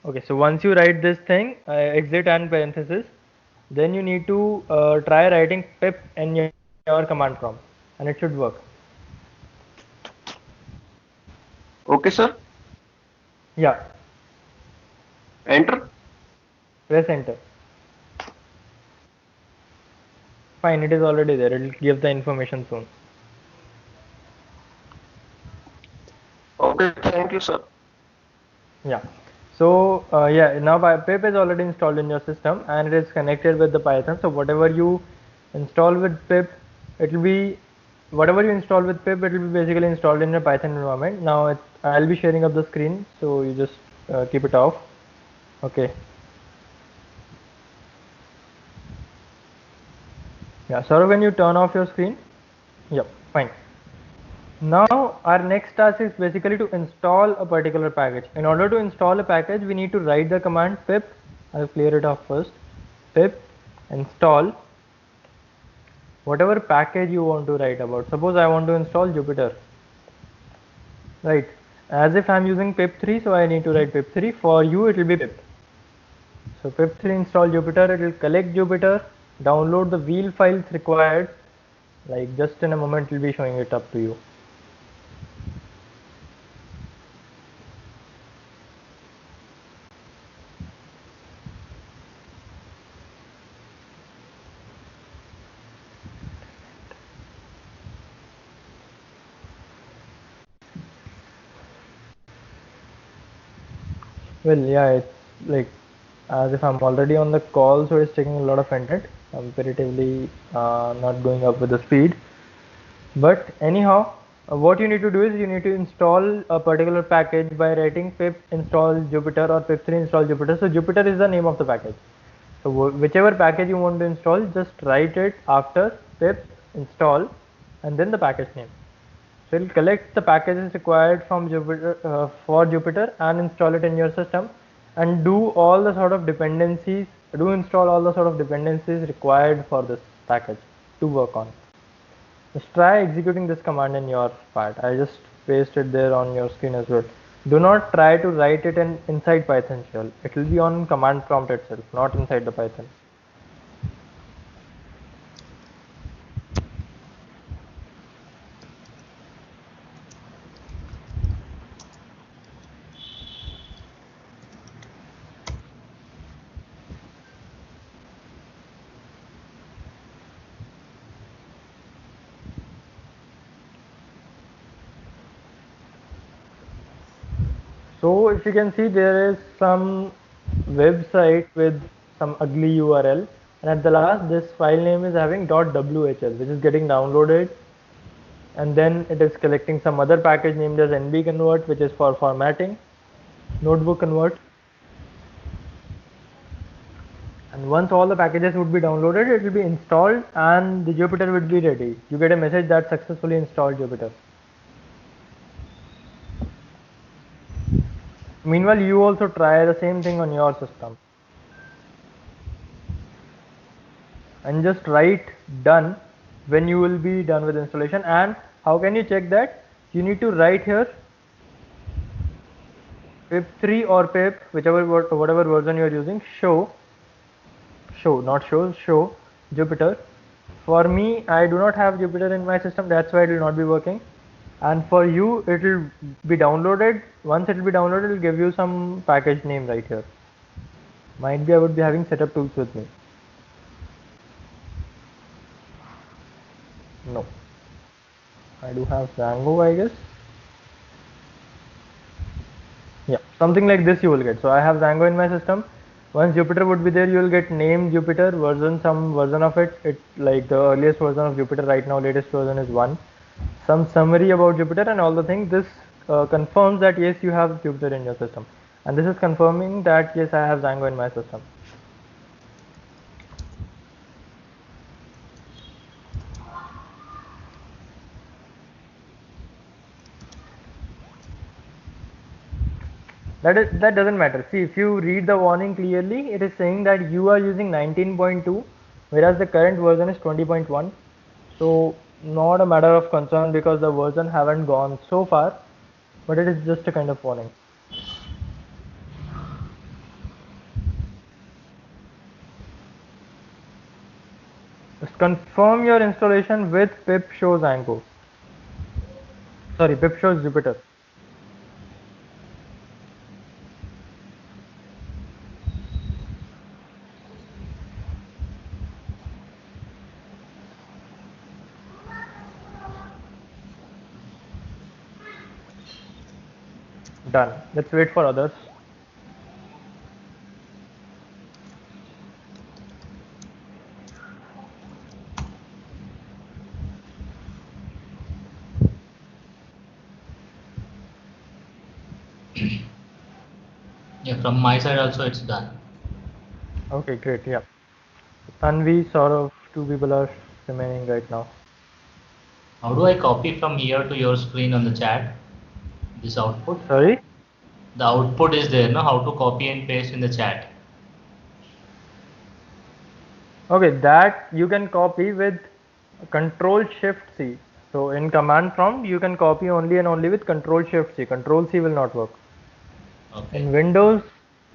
Okay, so once you write this thing, exit and parenthesis, then you need to try writing pip in your command prompt, and it should work. Okay, sir. Yeah, Enter. press enter. Fine, it is already there. It will give the information soon. Okay, thank you, sir. Yeah. So yeah, now pip is already installed in your system and it is connected with the Python. So whatever you install with pip, it will be whatever you install with pip, it will be basically installed in your Python environment. Now I'll be sharing up the screen, so you just keep it off. Okay. Yeah. So when you turn off your screen, yep, fine. Now our next task is basically to install a particular package. In order to install a package, we need to write the command pip. I'll clear it off first. Pip install whatever package you want to write about. Suppose I want to install Jupyter, right? As if I'm using pip3, so I need to write pip3. For you, it will be pip. So pip3 install Jupyter. It will collect Jupyter, download the wheel files required. Like just in a moment, it will be showing it up to you. Well, yeah, it's like as if I'm already on the call, so it's taking a lot of internet, comparatively not going up with the speed. But anyhow, what you need to do is you need to install a particular package by writing pip install Jupyter or pip3 install Jupyter. So Jupyter is the name of the package. So whichever package you want to install, just write it after pip install and then the package name. So it'll collect the packages required from Jupyter for Jupyter and install it in your system, and do all the sort of dependencies. Do install all the sort of dependencies required for this package to work on. Just try executing this command in your part. I just pasted there on your screen as well. Do not try to write it inside Python shell. It will be on command prompt itself, not inside the Python. So if you can see, there is some website with some ugly URL, and at the last this file name is having .whl, which is getting downloaded, and then it is collecting some other package named as nbconvert, which is for formatting, notebook convert. And once all the packages would be downloaded, it will be installed and the Jupyter would be ready. You get a message that successfully installed Jupyter. Meanwhile, you also try the same thing on your system. And just write done when you will be done with installation. And how can you check that? You need to write here pip3 or pip, whatever version you are using, show Jupyter. For me, I do not have Jupyter in my system, that's why it will not be working. And for you, it will be downloaded. Once it will be downloaded, it will give you some package name right here. Might be I would be having setup tools with me. No, I do have Django, I guess. Yeah, something like this you will get. So I have Django in my system. Once Jupyter would be there, you will get name Jupyter version, some version of it. It like the earliest version of Jupyter right now, latest version is 1. Some summary about Jupyter and all the things. This confirms that yes, you have Jupyter in your system, and this is confirming that yes, I have Django in my system. That doesn't matter. See, if you read the warning clearly, it is saying that you are using 19.2, whereas the current version is 20.1. So not a matter of concern because the version haven't gone so far, but it is just a kind of warning. Just confirm your installation with pip shows Django. Sorry, pip shows Jupyter. Done. Let's wait for others. Yeah, from my side also it's done. Okay, great. Yeah. Tanvi, Saurav, 2 people are remaining right now. How do I copy from here to your screen on the chat? This output? Sorry? The output is there, no? How to copy and paste in the chat? Okay, that you can copy with Control Shift C. So in command prompt, you can copy only and only with Control Shift C. Control C will not work. Okay. In Windows,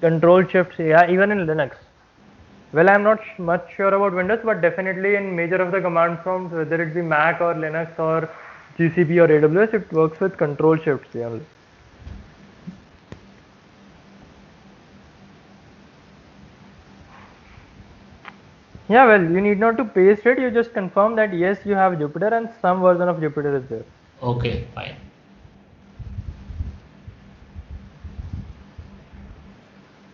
Control Shift C. Yeah, even in Linux. Well, I'm not much sure about Windows, but definitely in major of the command prompts, whether it be Mac or Linux or GCP or AWS, it works with Control Shift C only. Yeah, well, you need not to paste it. You just confirm that yes, you have Jupyter and some version of Jupyter is there. Okay, fine.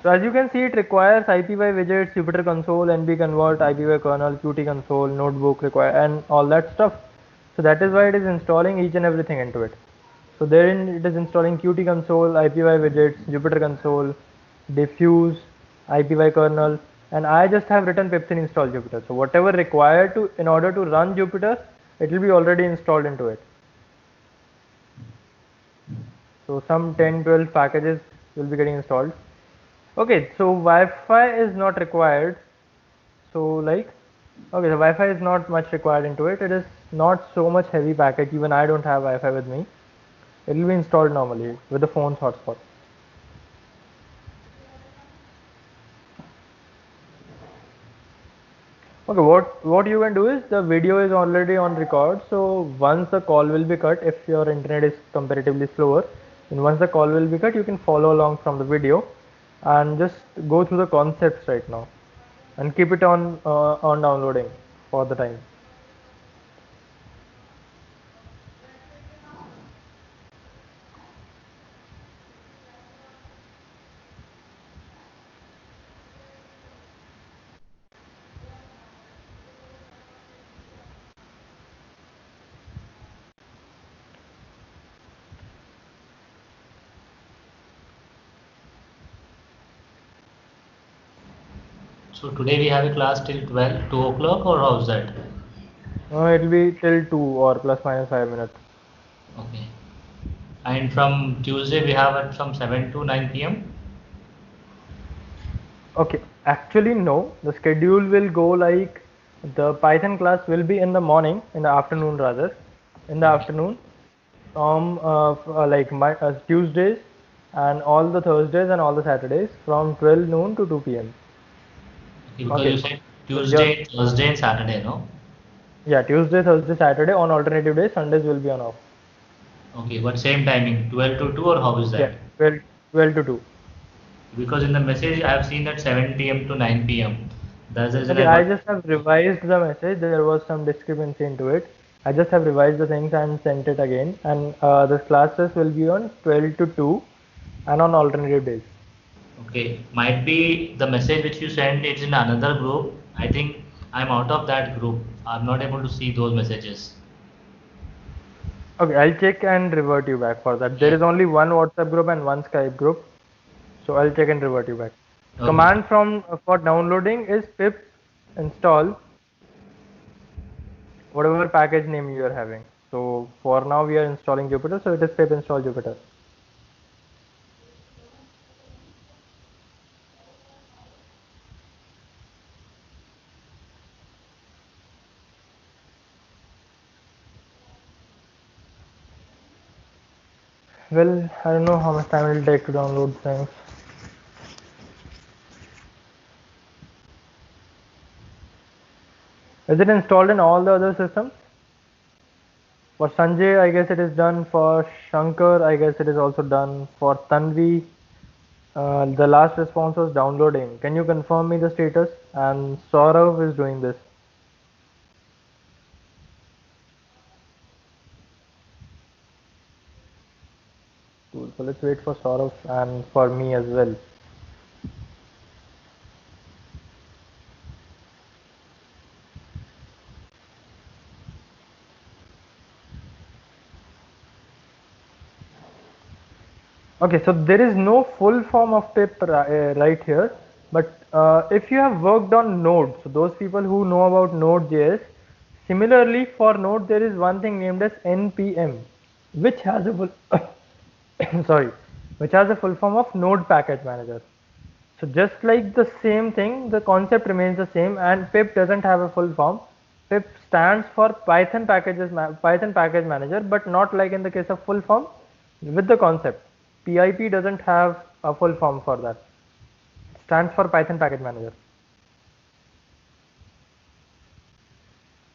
So as you can see, it requires IPY widgets, Jupyter Console, NB Convert, IPY kernel, Qt Console, notebook require, and all that stuff. So that is why it is installing each and everything into it. So therein it is installing Qt Console, IPY widgets, Jupyter Console, Diffuse, IPY kernel, and I just have written pipsyn install Jupyter. So whatever required to in order to run Jupyter, it will be already installed into it. So some 10-12 packages will be getting installed. Okay, so Wi-Fi is not required. So like, okay, the Wi-Fi is not much required into it. It is not so much heavy package. Even I don't have Wi-Fi with me. It will be installed normally with the phone's hotspot. Okay, what you can do is the video is already on record. So once the call will be cut, if your internet is comparatively slower, and once the call will be cut, you can follow along from the video, and just go through the concepts right now, and keep it on downloading for the time. So today we have a class till 12, 2 o'clock, or how's that? It will be till 2 or plus minus 5 minutes. Okay. And from Tuesday we have it from 7 to 9 p.m. Okay, actually no, the schedule will go like the Python class will be in the morning, in the afternoon rather, in the Okay. afternoon from like Tuesdays and all the Thursdays and all the Saturdays from 12 noon to 2 p.m. Okay, because you Okay, said so your Tuesday, Thursday, and Saturday, no? yeah, Tuesday, Thursday, Saturday on alternative days, Sundays will be on off. Okay, but same timing, 12 to 2, or how is Yeah, that? 12 to 2. Because in the message I have seen that 7 p.m. to 9 p.m. That's the reason Okay, I I got. just have revised the message. There was some discrepancy into it. I just have revised the things and sent it again. And the classes will be on 12 to 2 and on alternative days. Okay, might be the message which you sent, it's in another group. I think I'm out of that group. I'm not able to see those messages. Okay, I'll check and revert you back for that. There Yeah. is only one WhatsApp group and one Skype group. So I'll check and revert you back. Okay. Command from for downloading is pip install whatever package name you are having. So for now we are installing Jupyter, so it is pip install Jupyter. Well, I don't know how much time it will take to download things. Is it installed in all the other systems? For Sanjay, I guess it is done. For Shankar, I guess it is also done. For Tanvi, the last response was downloading. Can you confirm me the status? And Saurav is doing this. Cool. So let's wait for Saurav and for me as well. Okay, so there is no full form of pip right here, but if you have worked on Node, so those people who know about Node.js, similarly for Node there is one thing named as npm, which has a full sorry, which has a full form of Node Package Manager. So just like the same thing, the concept remains the same, and pip doesn't have a full form. Pip stands for Python Package Manager, but not like in the case of full form with the concept. PIP doesn't have a full form for that. It stands for Python Package Manager.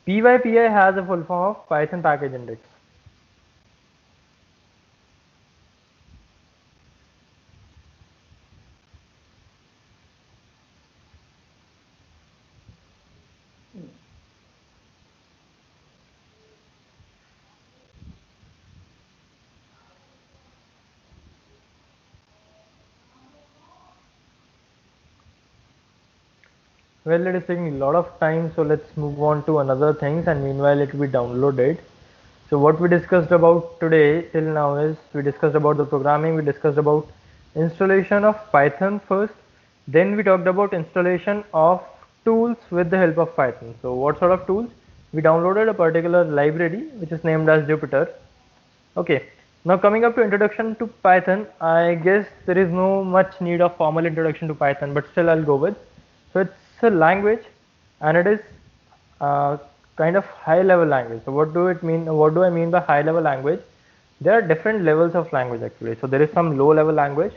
PYPI has a full form of Python Package Index. Well, it is taking a lot of time, so let's move on to another things, and meanwhile it will be downloaded. So what we discussed about today till now is we discussed about the programming, we discussed about installation of Python first, then we talked about installation of tools with the help of Python. So what sort of tools? We downloaded a particular library which is named as Jupyter. Okay, now coming up to introduction to Python, I guess there is no much need of formal introduction to Python, but still I'll go with. So it's a language and it is kind of high level language. So what do it mean? What do I mean by high level language? There are different levels of language actually. So there is some low level language,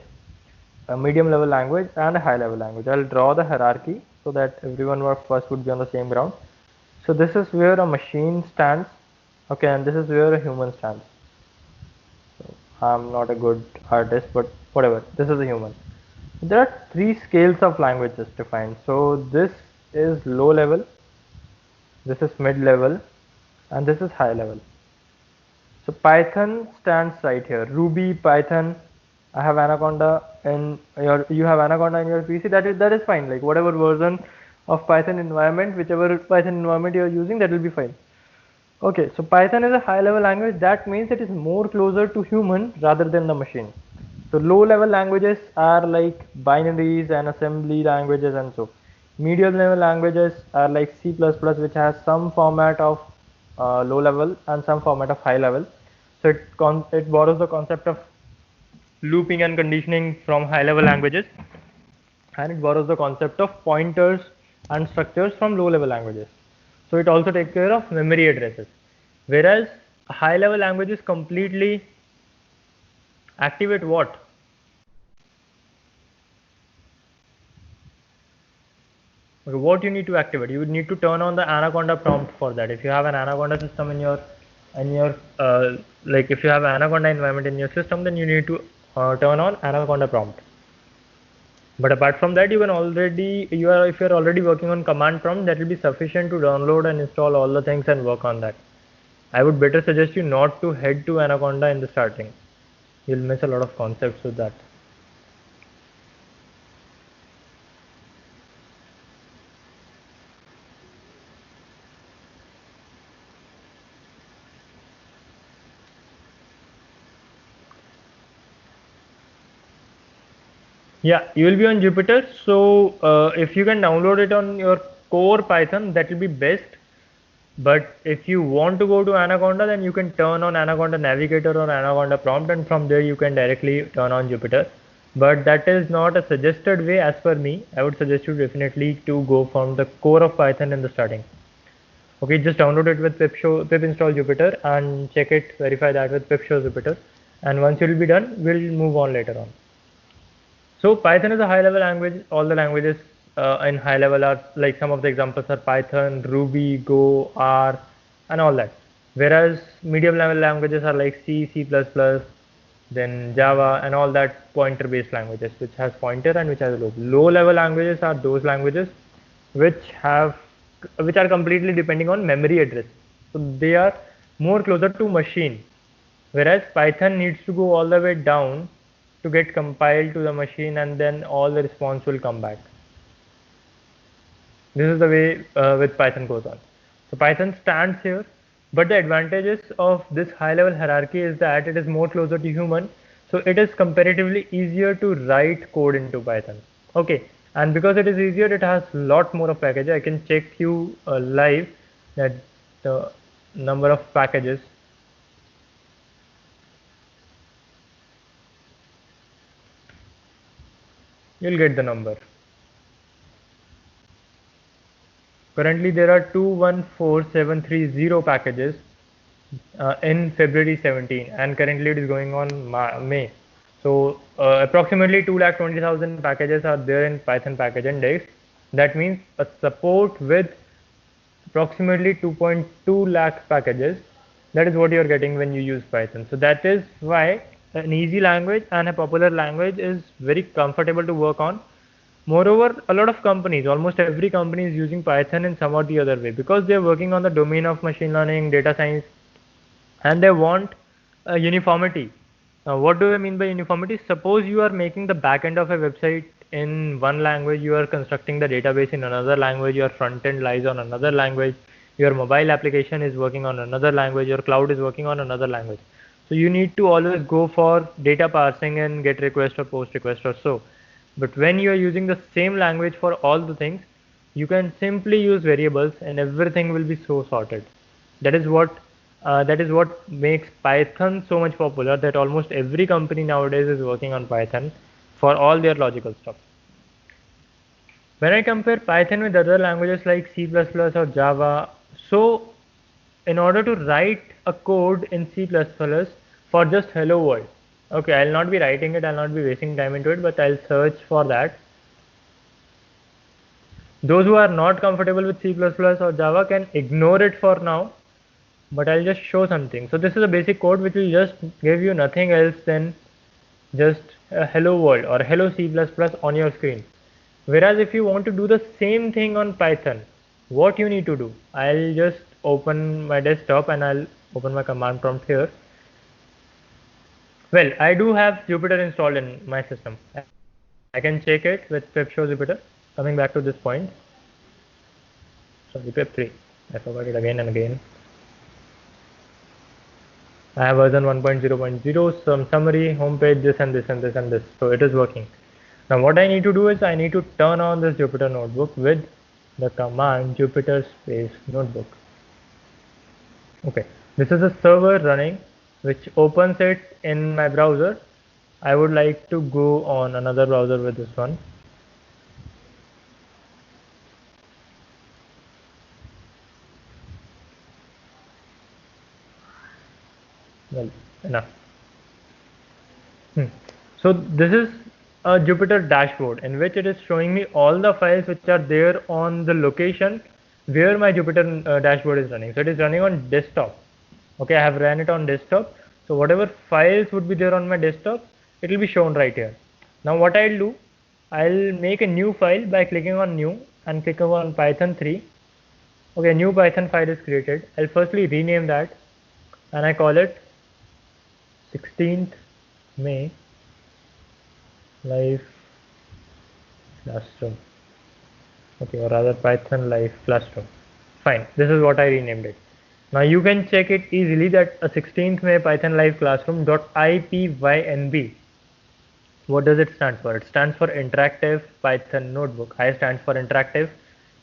a medium level language and a high level language. I'll draw the hierarchy so that everyone first would be on the same ground. So this is where a machine stands, okay, and this is where a human stands. So I'm not a good artist, but whatever, this is a human. There are three scales of languages defined. So this is low level, this is mid level, and this is high level. So Python stands right here. Ruby, Python. I have Anaconda in you have Anaconda in your PC. That is fine. Like whatever version of Python environment, whichever Python environment you are using, that will be fine. Okay, so Python is a high level language. That means it is more closer to human rather than the machine. So low level languages are like binaries and assembly languages and so. Medium level languages are like C++, which has some format of low level and some format of high level. So it borrows the concept of looping and conditioning from high level languages, and it borrows the concept of pointers and structures from low level languages. So it also takes care of memory addresses, whereas high level languages completely activate what? Okay, what you need to activate? You would need to turn on the Anaconda prompt for that. If you have an Anaconda system in your like if you have an Anaconda environment in your system, then you need to turn on Anaconda prompt. But apart from that, you can already if you are already working on command prompt, that will be sufficient to download and install all the things and work on that. I would better suggest you not to head to Anaconda in the starting. You'll miss a lot of concepts with that. Yeah, you will be on Jupyter. So if you can download it on your core Python, that will be best. But if you want to go to Anaconda, then you can turn on Anaconda Navigator or Anaconda prompt, and from there you can directly turn on Jupyter. But that is not a suggested way as per me. I would suggest you definitely to go from the core of Python in the starting. Okay, just download it with pip install Jupyter and check it, verify that with pip show Jupyter. And once you will be done, we'll move on later on. So Python is a high level language. All the languages in high level are like some of the examples are Python, Ruby, Go, R, and all that. Whereas medium level languages are like C, C++, then Java, and all that pointer based languages, which has pointer and which has a loop. Low level languages are those languages which are completely depending on memory address. So they are more closer to machine. Whereas Python needs to go all the way down to get compiled to the machine, and then all the response will come back. This is the way with Python goes on. So Python stands here, but the advantages of this high level hierarchy is that it is more closer to human, so it is comparatively easier to write code into Python. Okay, and because it is easier, it has lot more of packages. I can check you live that the number of packages. You'll get the number. Currently there are 214730 packages in February 17, and currently it is going on May. So approximately 2,20,000 packages are there in Python package index. That means a support with approximately 2.2 lakh packages. That is what you are getting when you use Python. So that is why an easy language and a popular language is very comfortable to work on. Moreover, a lot of companies, almost every company is using Python in some or the other way, because they are working on the domain of machine learning, data science, and they want a uniformity. Now, what do I mean by uniformity? Suppose you are making the backend of a website in one language, you are constructing the database in another language, your front end lies on another language, your mobile application is working on another language, your cloud is working on another language. So you need to always go for data parsing and get request or post request or so. But when you are using the same language for all the things, you can simply use variables and everything will be so sorted. That is what makes Python so much popular, that almost every company nowadays is working on Python for all their logical stuff. When I compare Python with other languages like C++ or Java, so in order to write a code in C++ for just hello world, okay, I'll not be writing it, I'll not be wasting time into it, but I'll search for that. Those who are not comfortable with C++ or Java can ignore it for now, but I'll just show something. So this is a basic code which will just give you nothing else than just a hello world or hello C++ on your screen. Whereas if you want to do the same thing on Python, what you need to do, I'll just open my desktop and I'll open my command prompt here. Well, I do have Jupyter installed in my system. I can check it with pip show Jupyter. Coming back to this point, sorry, pip 3. I forgot it again and again. I have version 1.0.0, some summary, homepage, this and this and this and this. So it is working. Now what I need to do is I need to turn on this Jupyter notebook with the command Jupyter space notebook. Okay, this is a server running which opens it in my browser. I would like to go on another browser with this one. Well, enough. So this is a Jupyter dashboard in which it is showing me all the files which are there on the location where my Jupyter dashboard is running. So it is running on desktop. Okay, I have ran it on desktop. So whatever files would be there on my desktop, it will be shown right here. Now what I'll do, I'll make a new file by clicking on new and clicking on Python 3. Okay, new Python file is created. I'll firstly rename that and I call it 16th May live classroom. Okay, or rather Python live classroom. Fine, this is what I renamed it. Now you can check it easily that a 16th May Python live classroom .ipynb. What does it stand for? It stands for interactive Python notebook. I stands for interactive,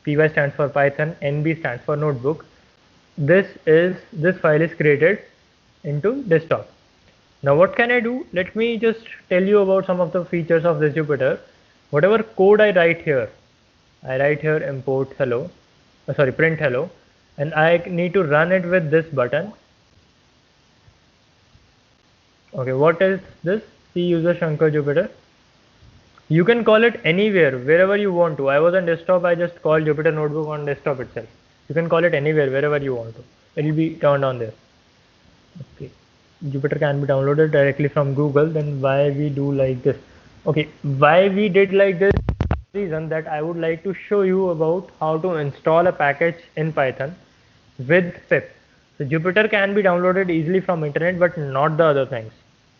py stands for Python, nb stands for notebook. This file is created into desktop. Now what can I do? Let me just tell you about some of the features of this Jupyter. Whatever code I write here import hello, sorry, print hello, and I need to run it with this button. Okay, what is this? C user Shankar Jupyter. You can call it anywhere, wherever you want to. I was on desktop, I just called Jupyter Notebook on desktop itself. You can call it anywhere, wherever you want to. It will be turned on there. Okay, Jupyter can be downloaded directly from Google. Then why we do like this? Okay, why we did like this? Reason that I would like to show you about how to install a package in Python with pip. So Jupyter can be downloaded easily from internet, but not the other things.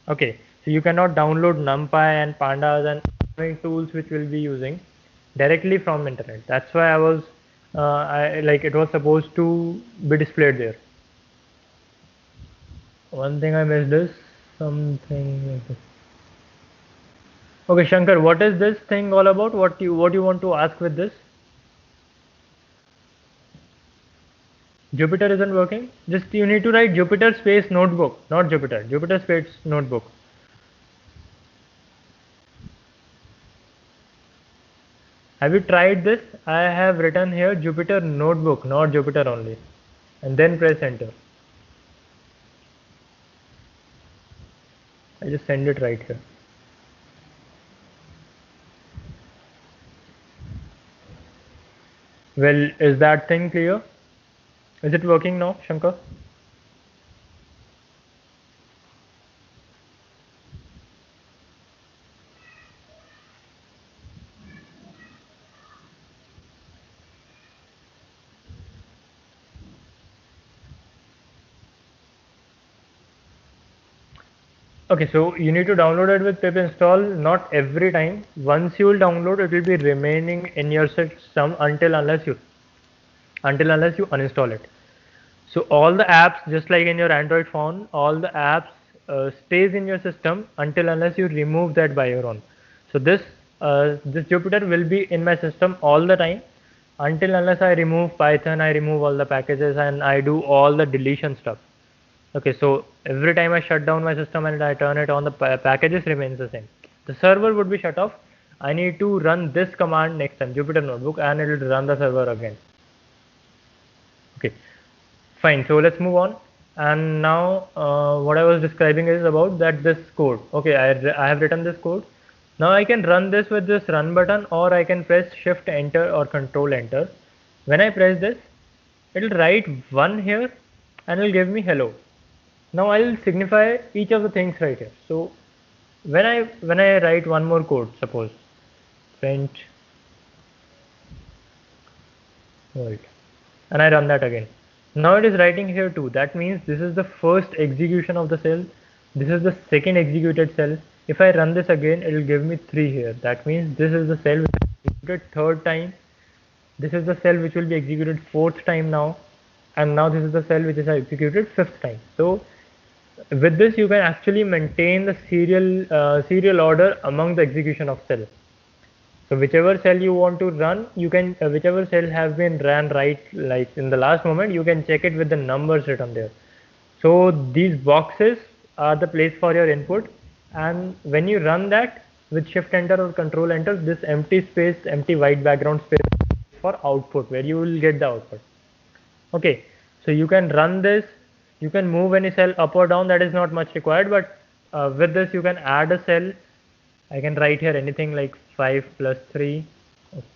Okay, so you cannot download NumPy and Pandas and other tools which we'll be using directly from internet. That's why I was it was supposed to be displayed there. One thing I missed is something like this. Okay, Shankar, what is this thing all about? What you want to ask with this? Jupyter isn't working. Just you need to write Jupyter space notebook, not Jupyter. Jupyter space notebook. Have you tried this? I have written here Jupyter notebook, not Jupyter only, and then press enter. I just send it right here. Well, is that thing clear? Is it working now, Shankar? Okay, so you need to download it with pip install, not every time. Once you will download, it will be remaining in your system until unless you uninstall it. So all the apps, just like in your Android phone, all the apps stays in your system until unless you remove that by your own. So this Jupyter will be in my system all the time until unless I remove Python, I remove all the packages, and I do all the deletion stuff. Okay, so every time I shut down my system and I turn it on, the packages remains the same. The server would be shut off. I need to run this command next time, Jupyter Notebook, and it will run the server again. Okay, fine. So let's move on. And now what I was describing is about that this code. Okay, I have written this code. Now I can run this with this run button, or I can press shift enter or control enter. When I press this, it will write one here and it will give me hello. Now I'll signify each of the things right here. So when I write one more code, suppose print world, and I run that again. Now it is writing here too. That means this is the first execution of the cell. This is the second executed cell. If I run this again, it will give me 3 here. That means this is the cell which is executed third time. This is the cell which will be executed fourth time now. And now this is the cell which is executed fifth time. So with this you can actually maintain the serial order among the execution of cells. So whichever cell you want to run, you can whichever cell has been ran right, like in the last moment, you can check it with the numbers written there. So these boxes are the place for your input, and when you run that with shift enter or control enter, this empty space, empty white background space for output, where you will get the output. Okay, so you can run this, you can move any cell up or down, that is not much required, but with this you can add a cell. I can write here anything like 5 plus 3,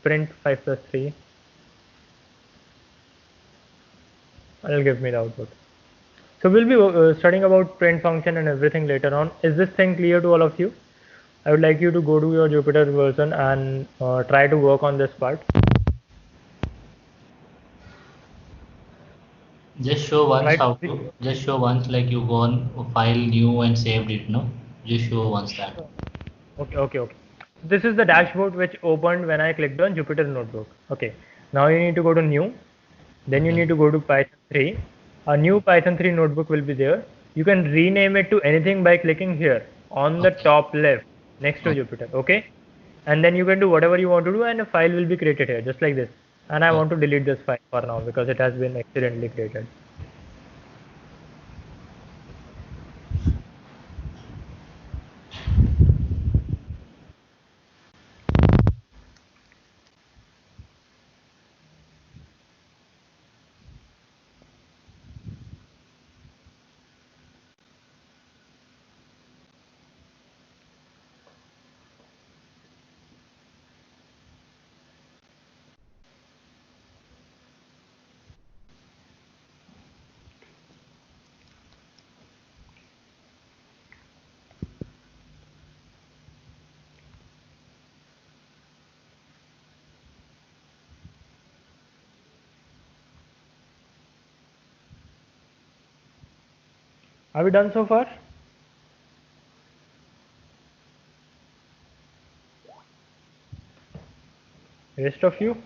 print 5 plus 3, and it'll give me the output. So we'll be studying about print function and everything later on. Is this thing clear to all of you? I would like you to go to your Jupyter version and try to work on this part. Just show once Right. how to. Just show once, like you go on file new and saved it. No, just show once that. Okay. This is the dashboard which opened when I clicked on Jupyter Notebook. Okay. Now you need to go to new. Then you need to go to Python 3. A new Python 3 notebook will be there. You can rename it to anything by clicking here on the top left next to Jupyter. Okay. And then you can do whatever you want to do, and a file will be created here just like this. And I want to delete this file for now because it has been accidentally created. Are we done so far? Rest of you?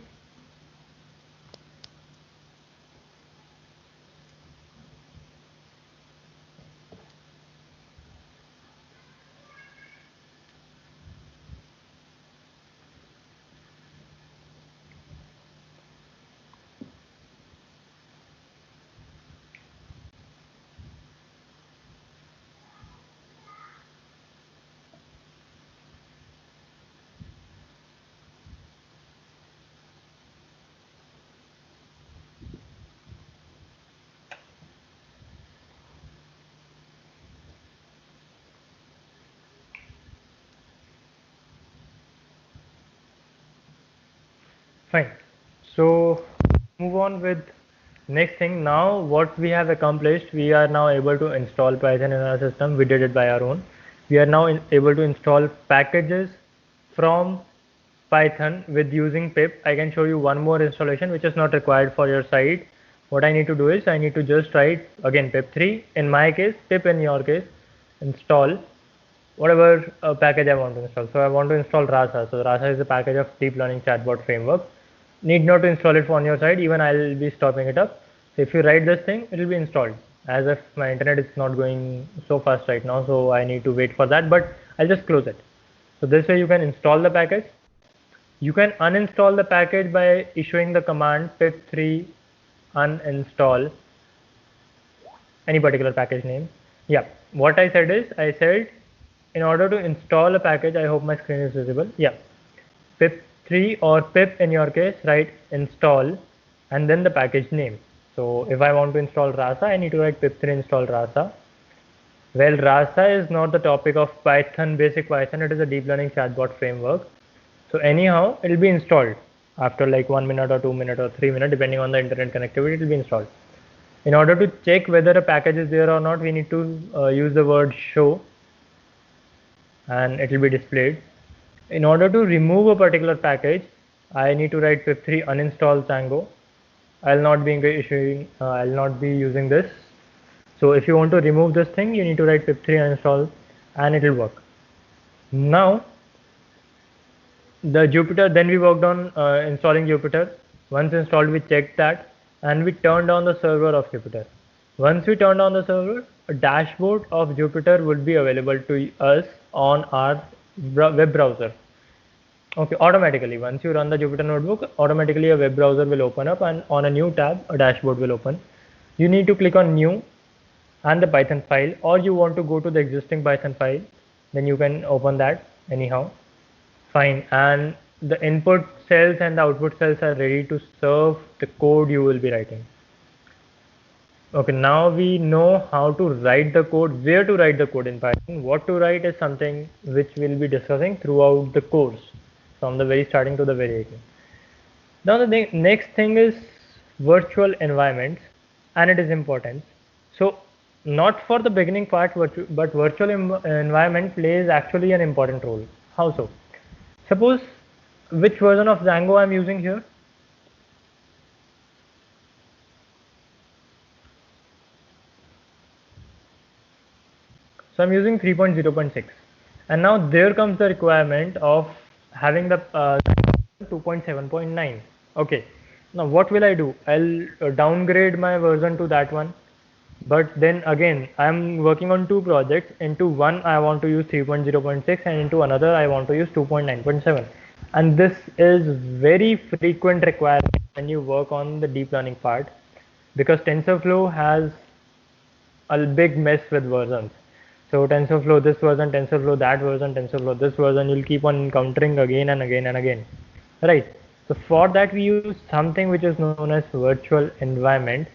Fine. So move on with next thing. Now what we have accomplished, we are now able to install Python in our system. We did it by our own. We are now able to install packages from Python with using pip. I can show you one more installation which is not required for your site. What I need to do is I need to just write again pip3 in my case, pip in your case, install whatever package I want to install. So I want to install Rasa. So Rasa is a package of deep learning chatbot framework. Need not to install it on your side. Even I'll be stopping it up. So if you write this thing, it will be installed. As if my internet is not going so fast right now, so I need to wait for that. But I'll just close it. So this way you can install the package. You can uninstall the package by issuing the command pip3 uninstall any particular package name. Yeah, what I said is, I said in order to install a package, I hope my screen is visible. Yeah, pip3 or pip in your case, write install and then the package name. So if I want to install Rasa, I need to write pip3 install Rasa. Well, Rasa is not the topic of Python, basic Python, it is a deep learning chatbot framework. So anyhow, it will be installed after like 1 minute or 2 minutes or 3 minutes, depending on the internet connectivity, it will be installed. In order to check whether a package is there or not, we need to use the word show and it will be displayed. In order to remove a particular package, I need to write pip3 uninstall Tango. I'll not be using this. So if you want to remove this thing, you need to write pip3 uninstall and it will work. Now, the Jupyter, then we worked on installing Jupyter. Once installed, we checked that and we turned on the server of Jupyter. Once we turned on the server, a dashboard of Jupyter would be available to us on our web browser. Okay, automatically. Once you run the Jupyter notebook, automatically a web browser will open up and on a new tab, a dashboard will open. You need to click on new and the Python file, or you want to go to the existing Python file, then you can open that anyhow. Fine, and the input cells and the output cells are ready to serve the code you will be writing. Okay, now we know how to write the code, where to write the code in Python. What to write is something which we'll be discussing throughout the course, from the very starting to the very end. Now the next thing is virtual environments, and it is important. So not for the beginning part, but virtual environment plays actually an important role. How so? Suppose which version of Django I'm using here. So I'm using 3.0.6 and now there comes the requirement of having the 2.7.9. Okay, now what will I do? I'll downgrade my version to that one, but then again I'm working on two projects. Into one I want to use 3.0.6 and into another I want to use 2.9.7, and this is very frequent requirement when you work on the deep learning part, because TensorFlow has a big mess with versions. So TensorFlow this version, TensorFlow that version, TensorFlow this version, you'll keep on encountering again and again and again, right? So for that we use something which is known as virtual environment.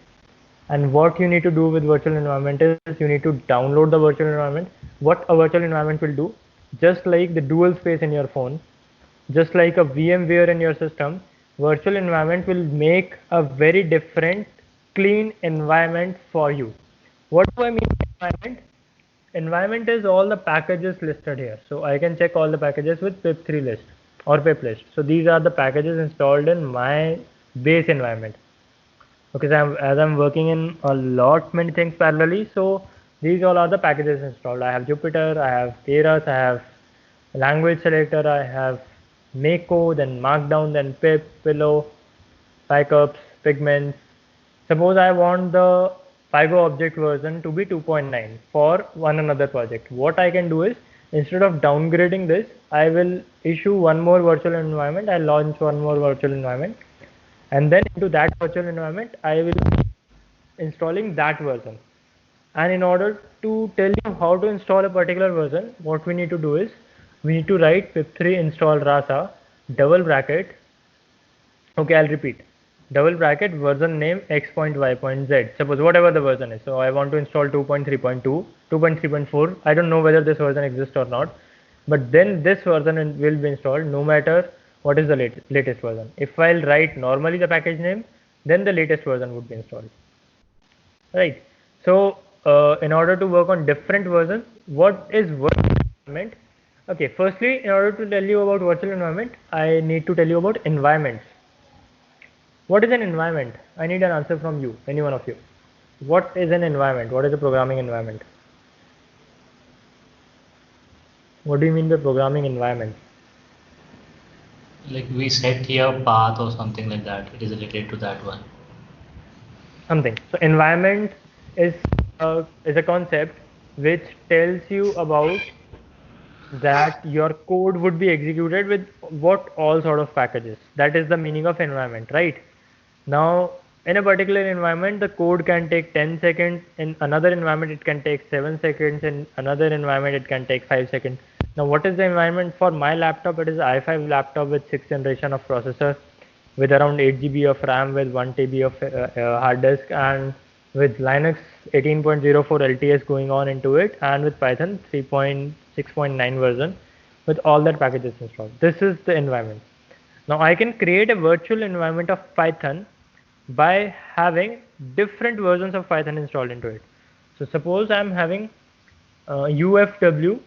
And what you need to do with virtual environment is you need to download the virtual environment. What a virtual environment will do, just like the dual space in your phone, just like a VMware in your system, virtual environment will make a very different clean environment for you. What do I mean by environment? Environment is all the packages listed here. So I can check all the packages with pip3 list or pip list. So these are the packages installed in my base environment. Okay, so as I'm working in a lot many things parallelly, so these all are the packages installed. I have Jupyter, I have Keras, I have language selector, I have Mako, then Markdown, then pip, pillow, PyCups, Pigments. Suppose I want the Pygo object version to be 2.9 for one another project. What I can do is, instead of downgrading this, I will issue one more virtual environment. I'll launch one more virtual environment, and then into that virtual environment, I will be installing that version. And in order to tell you how to install a particular version, what we need to do is, we need to write pip3 install Rasa, double bracket. Okay, I'll repeat. Double bracket version name x.y.z. Suppose whatever the version is. So I want to install 2.3.2, 2.3.4. I don't know whether this version exists or not, but then this version will be installed no matter what is the latest version. If I'll write normally the package name, then the latest version would be installed. Right. So in order to work on different versions, what is virtual environment? Okay, firstly, in order to tell you about virtual environment, I need to tell you about environments. What is an environment? I need an answer from you, any one of you. What is an environment? What is a programming environment? What do you mean by programming environment? Like we set here path or something like that. It is related to that one. Something. So environment is a concept which tells you about that your code would be executed with what all sort of packages. That is the meaning of environment, right? Now, in a particular environment, the code can take 10 seconds. In another environment, it can take 7 seconds. In another environment, it can take 5 seconds. Now, what is the environment for my laptop? It is i5 laptop with 6th generation of processor, with around 8 GB of RAM, with 1 TB of hard disk, and with Linux 18.04 LTS going on into it, and with Python 3.6.9 version, with all that packages installed. This is the environment. Now I can create a virtual environment of Python by having different versions of Python installed into it. So suppose I'm having UFW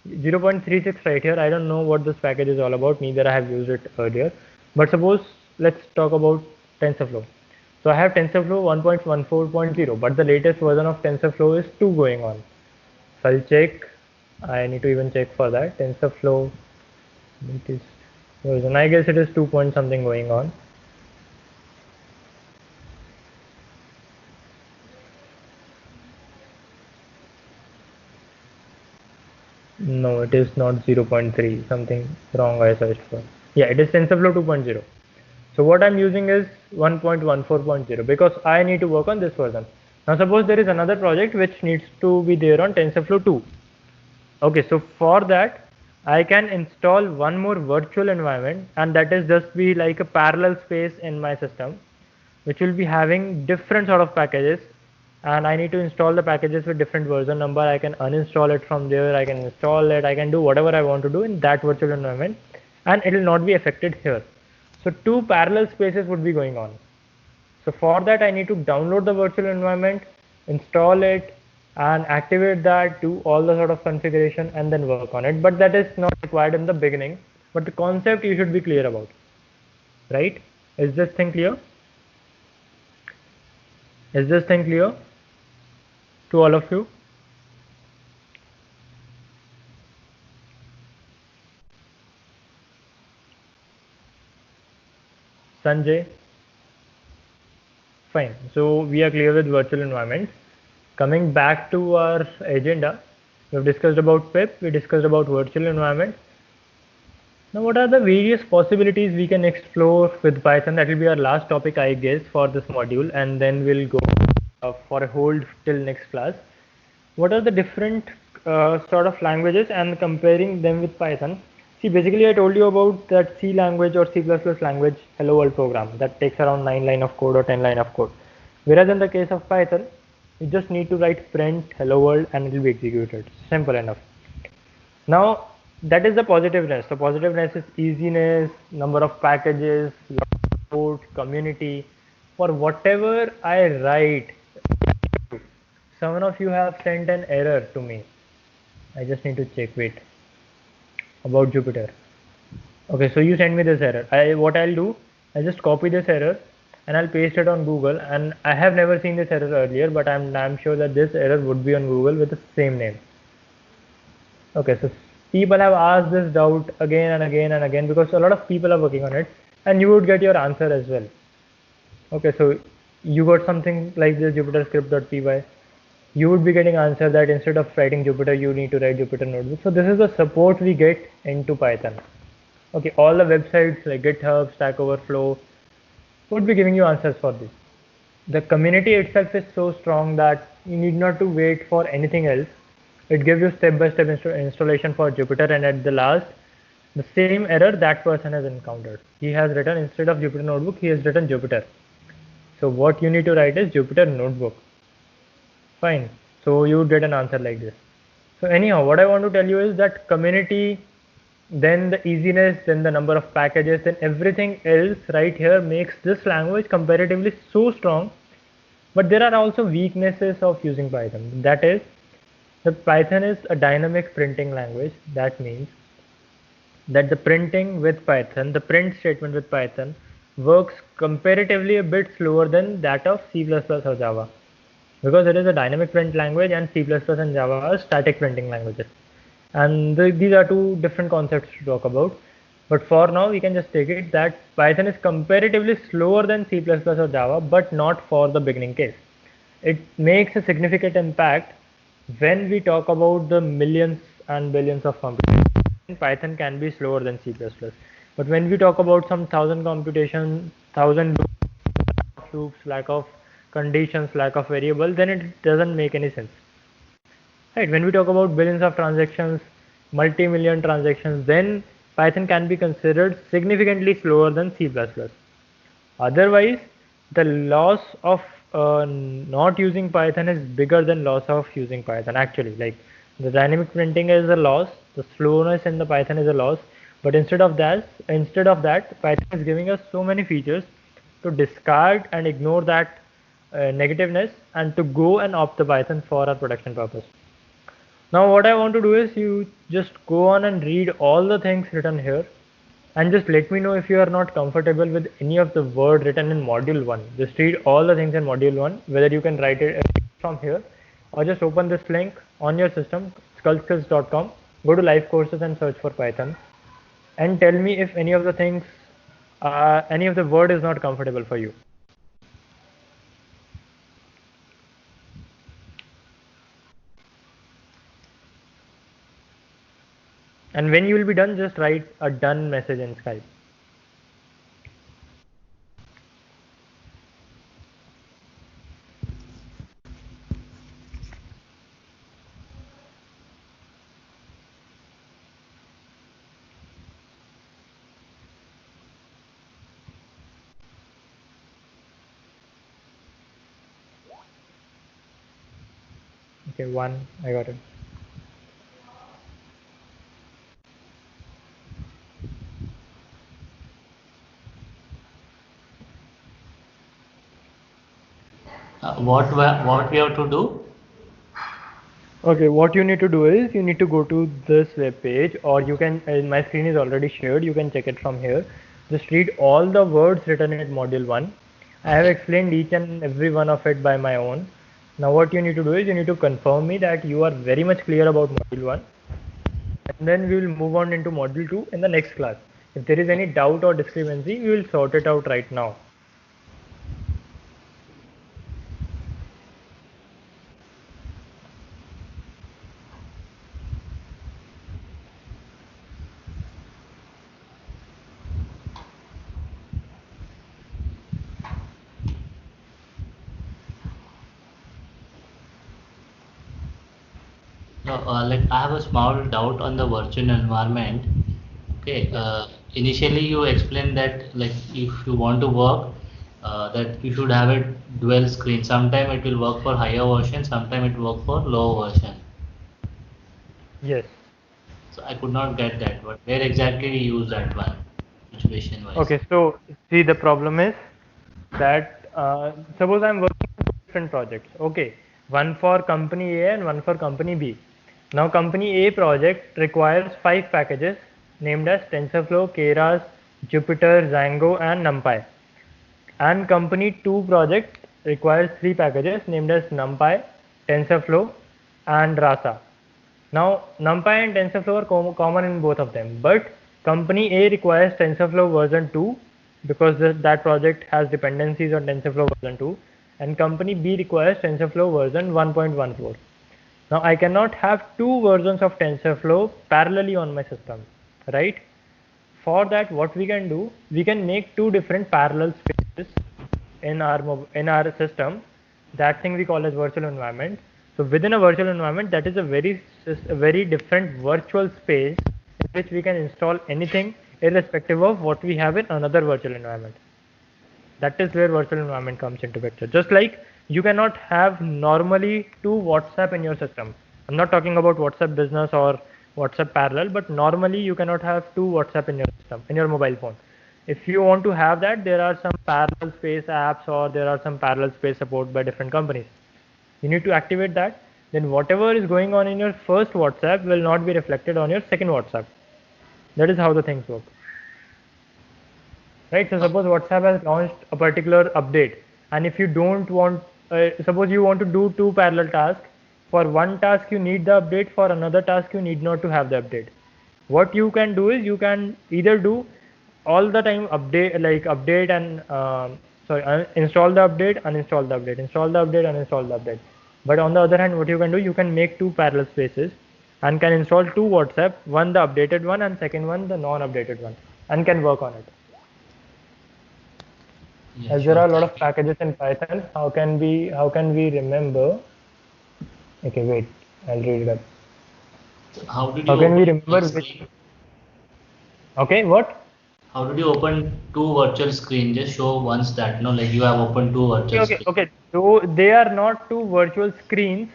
0.36 right here. I don't know what this package is all about, neither I have used it earlier. But suppose let's talk about TensorFlow. So I have TensorFlow 1.14.0, but the latest version of TensorFlow is 2 going on. So I'll check. I need to even check for that. TensorFlow latest version. I guess it is 2 point something going on. No, it is not 0.3. Something wrong I searched for. Yeah, it is TensorFlow 2.0. So what I'm using is 1.14.0 because I need to work on this version. Now suppose there is another project which needs to be there on TensorFlow 2. Okay, so for that I can install one more virtual environment, and that is just be like a parallel space in my system, which will be having different sort of packages, and I need to install the packages with different version number. I can uninstall it from there, I can install it, I can do whatever I want to do in that virtual environment, and it will not be affected here. So two parallel spaces would be going on. So for that I need to download the virtual environment, install it, and activate that, do all the sort of configuration, and then work on it. But that is not required in the beginning, but the concept you should be clear about, right? Is this thing clear? Is this thing clear to all of you? Sanjay? Fine. So we are clear with virtual environments. Coming back to our agenda, we've discussed about pip, we discussed about virtual environment. Now what are the various possibilities we can explore with Python? That will be our last topic, I guess, for this module, and then we'll go for a hold till next class. What are the different sort of languages and comparing them with Python? See, basically I told you about that C language or C++ language hello world program that takes around 9 line of code or 10 line of code. Whereas in the case of Python, you just need to write print hello world and it will be executed. Simple enough. Now that is the positiveness. The positiveness is easiness, number of packages, support, community. For whatever I write, some of you have sent an error to me. I just need to check. Wait. About Jupyter. Okay, so you send me this error. What I'll do, I'll just copy this error and I'll paste it on Google. And I have never seen this error earlier, but I'm sure that this error would be on Google with the same name. Okay, so people have asked this doubt again and again and again because a lot of people are working on it, and you would get your answer as well. Okay, so you got something like this Jupyter script.py. You would be getting answer that instead of writing Jupyter, you need to write Jupyter notebook. So this is the support we get into Python. Okay, all the websites like GitHub, Stack Overflow would be giving you answers for this. The community itself is so strong that you need not to wait for anything else. It gives you step-by-step installation for Jupyter, and at the last, the same error that person has encountered. He has written, instead of Jupyter Notebook, he has written Jupyter. So what you need to write is Jupyter Notebook. Fine. So you would get an answer like this. So anyhow, what I want to tell you is that community, then the easiness, then the number of packages, then everything else right here makes this language comparatively so strong. But there are also weaknesses of using Python. That is, the Python is a dynamic printing language. That means that the printing with Python, the print statement with Python works comparatively a bit slower than that of C++ or Java, because it is a dynamic print language and C++ and Java are static printing languages. And these are two different concepts to talk about. But for now, we can just take it that Python is comparatively slower than C++ or Java, but not for the beginning case. It makes a significant impact when we talk about the millions and billions of computations. Python can be slower than C++. But when we talk about some thousand computation, thousand loops, lack of conditions, lack of variable, then it doesn't make any sense. Right? When we talk about billions of transactions, multi-million transactions, then Python can be considered significantly slower than C++. Otherwise, the loss of not using Python is bigger than loss of using Python. Actually, like the dynamic printing is a loss, the slowness in the Python is a loss. But instead of that, Python is giving us so many features to discard and ignore that negativeness and to go and opt the Python for our production purpose. Now what I want to do is you just go on and read all the things written here and just let me know if you are not comfortable with any of the word written in module 1. Just read all the things in module 1, whether you can write it from here or just open this link on your system, skullskills.com, go to live courses and search for Python and tell me if any of the things, any of the word is not comfortable for you. And when you will be done, just write a done message in Skype. Okay, one, I got it. What we have to do? Okay, what you need to do is you need to go to this web page, or you can, my screen is already shared, you can check it from here. Just read all the words written in module 1. I have explained each and every one of it by my own. Now what you need to do is you need to confirm me that you are very much clear about module 1, and then we will move on into module 2 in the next class. If there is any doubt or discrepancy, we will sort it out right now. No, like I have a small doubt on the virtual environment. Okay, initially you explained that like if you want to work, that you should have a dual screen. Sometime it will work for higher version, sometime it will work for lower version. Yes. So I could not get that, but where exactly we use that one, situation wise. Okay, so see, the problem is that suppose I'm working on two different projects. Okay, one for company A and one for company B. Now company A project requires 5 packages named as TensorFlow, Keras, Jupyter, Django and NumPy. And company 2 project requires 3 packages named as NumPy, TensorFlow and Rasa. Now NumPy and TensorFlow are common in both of them, but company A requires TensorFlow version 2 because that project has dependencies on TensorFlow version 2, and company B requires TensorFlow version 1.14. Now I cannot have two versions of TensorFlow parallelly on my system, right? For that, what we can do, we can make two different parallel spaces in our system. That thing we call as virtual environment. So within a virtual environment, that is a very different virtual space in which we can install anything irrespective of what we have in another virtual environment. That is where virtual environment comes into picture. Just like you cannot have normally two WhatsApp in your system. I'm not talking about WhatsApp business or WhatsApp parallel, but normally you cannot have two WhatsApp in your system, in your mobile phone. If you want to have that, there are some parallel space apps or there are some parallel space support by different companies. You need to activate that. Then whatever is going on in your first WhatsApp will not be reflected on your second WhatsApp. That is how the things work. Right, so suppose WhatsApp has launched a particular update, and if you don't want, suppose you want to do two parallel tasks, For one task you need the update, for another task you need not to have the update. What you can do is you can either do all the time update, like update and install the update, uninstall the update, install the update, uninstall the update. But on the other hand, what you can do, you can make two parallel spaces and can install two WhatsApp, one the updated one and second one the non-updated one, and can work on it. Yeah, As sure. there are a lot of packages in Python, how can we remember? Okay, wait, I'll read it up. How did you How can we open remember the which? screen? Okay, what? How did you open two virtual screen? Just show once that, no, like you have opened two virtual screens. Okay. So they are not two virtual screens.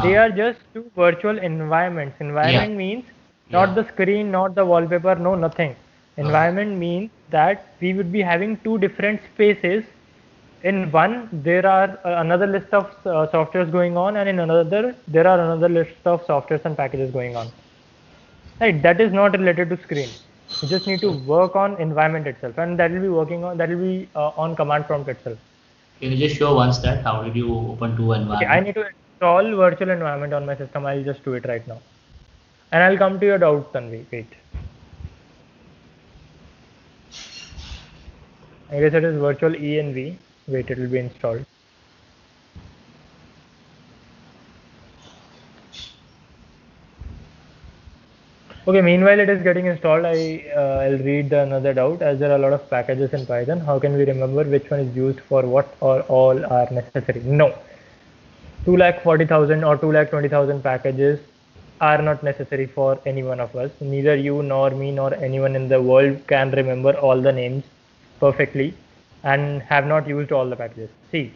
They are just two virtual environments. Environment means not the screen, not the wallpaper, no nothing. Environment means that we would be having two different spaces. In one, there are another list of softwares going on, and in another, there are another list of softwares and packages going on. Right, that is not related to screen. You just need to work on environment itself, and that will be on command prompt itself. Can you just show once that? How did you open two environments? Okay, I need to install virtual environment on my system. I'll just do it right now, and I'll come to your doubt, Tanvi. Wait. I guess it is virtual env. Wait, it will be installed. Okay, meanwhile it is getting installed, I'll read another doubt. As there are a lot of packages in Python, how can we remember which one is used for what or all are necessary? No. 2,40,000 or 2,20,000 packages are not necessary for any one of us. Neither you nor me nor anyone in the world can remember all the names perfectly and have not used all the packages. See,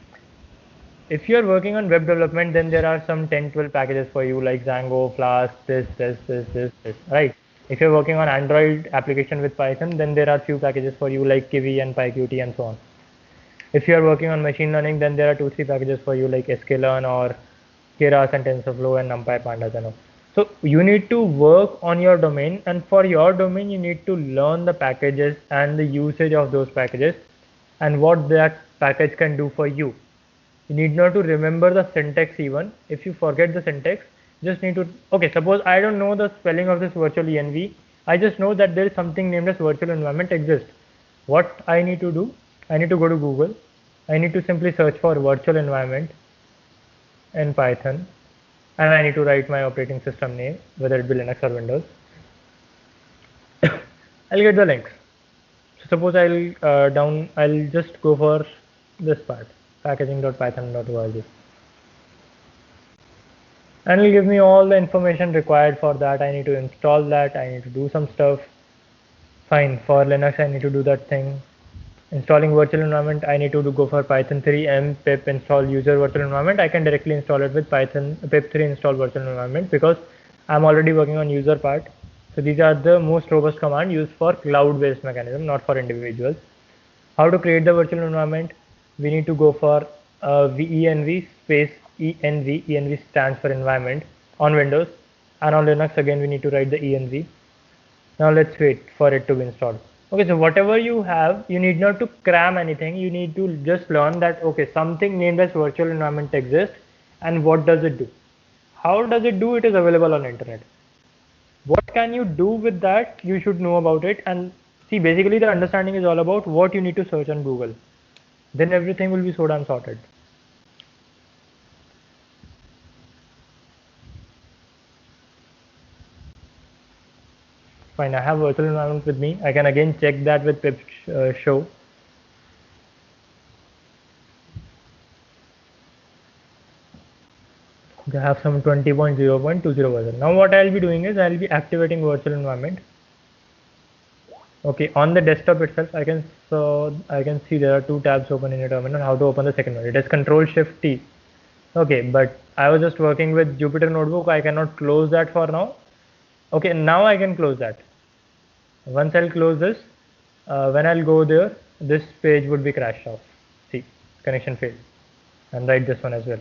if you're working on web development, then there are some 10-12 packages for you like Django, Flask, this, right? If you're working on Android application with Python, then there are few packages for you like Kivy and PyQt and so on. If you're working on machine learning, then there are 2-3 packages for you like sklearn or Keras and TensorFlow and NumPy, Pandas and all. So you need to work on your domain, and for your domain, you need to learn the packages and the usage of those packages and what that package can do for you. You need not to remember the syntax even. If you forget the syntax, just need to, okay, suppose I don't know the spelling of this virtual env. I just know that there is something named as virtual environment exists. What I need to do, I need to go to Google. I need to simply search for virtual environment in Python, and I need to write my operating system name, whether it be Linux or Windows. I'll get the links. So suppose I'll just go for this part, packaging.python.org, and it'll give me all the information required for that. I need to install that, I need to do some stuff. Fine, for Linux I need to do that thing. Installing virtual environment, I need to go for Python 3 m pip install user virtual environment. I can directly install it with Python pip 3 install virtual environment because I'm already working on user part. So these are the most robust command used for cloud-based mechanism, not for individuals. How to create the virtual environment? We need to go for venv space env. Env stands for environment on Windows, and on Linux again we need to write the env. Now let's wait for it to be installed. Okay, so whatever you have, you need not to cram anything. You need to just learn that, okay, something named as virtual environment exists, and what does it do? How does it do? It is available on internet. What can you do with that? You should know about it. And see, basically the understanding is all about what you need to search on Google. Then everything will be so damn sorted. Fine, I have virtual environment with me. I can again check that with pip show. I have some 20.0.20 version. Now what I'll be doing is I'll be activating virtual environment. Okay, on the desktop itself, I can see there are two tabs open in your terminal. How to open the second one? It is Control-Shift-T. Okay, but I was just working with Jupyter Notebook. I cannot close that for now. Okay, now I can close that. Once I'll close this, when I'll go there, this page would be crashed off. See, connection failed. And write this one as well.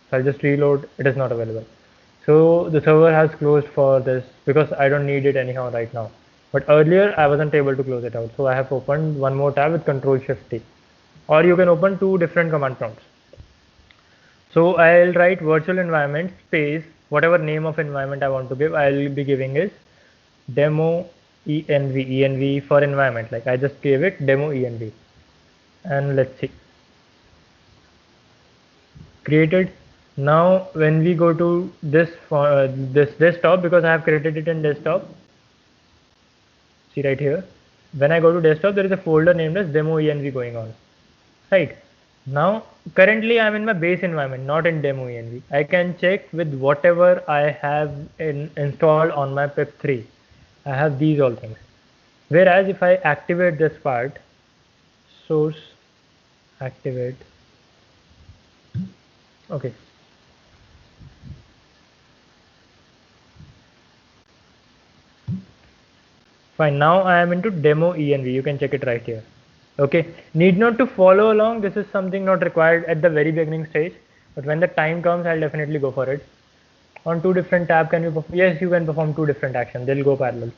So I'll just reload. It is not available. So the server has closed for this because I don't need it anyhow right now. But earlier I wasn't able to close it out. So I have opened one more tab with Control-Shift-T. Or you can open two different command prompts. So I'll write virtual environment space, whatever name of environment I want to give, I'll be giving is demo env for environment. Like I just gave it demo env, and let's see, created. Now when we go to this this desktop, because I have created it in desktop, see right here, when I go to desktop, there is a folder named as demo env going on, right? Now currently I'm in my base environment, not in demo env. I can check with whatever I have installed on my pip3. I have these all things. Whereas if I activate this part, source activate, okay, fine. Now I am into demo env. You can check it right here. Okay, need not to follow along. This is something not required at the very beginning stage, but when the time comes, I'll definitely go for it. On two different tab, can you perform? Yes, you can perform two different actions. They'll go parallel.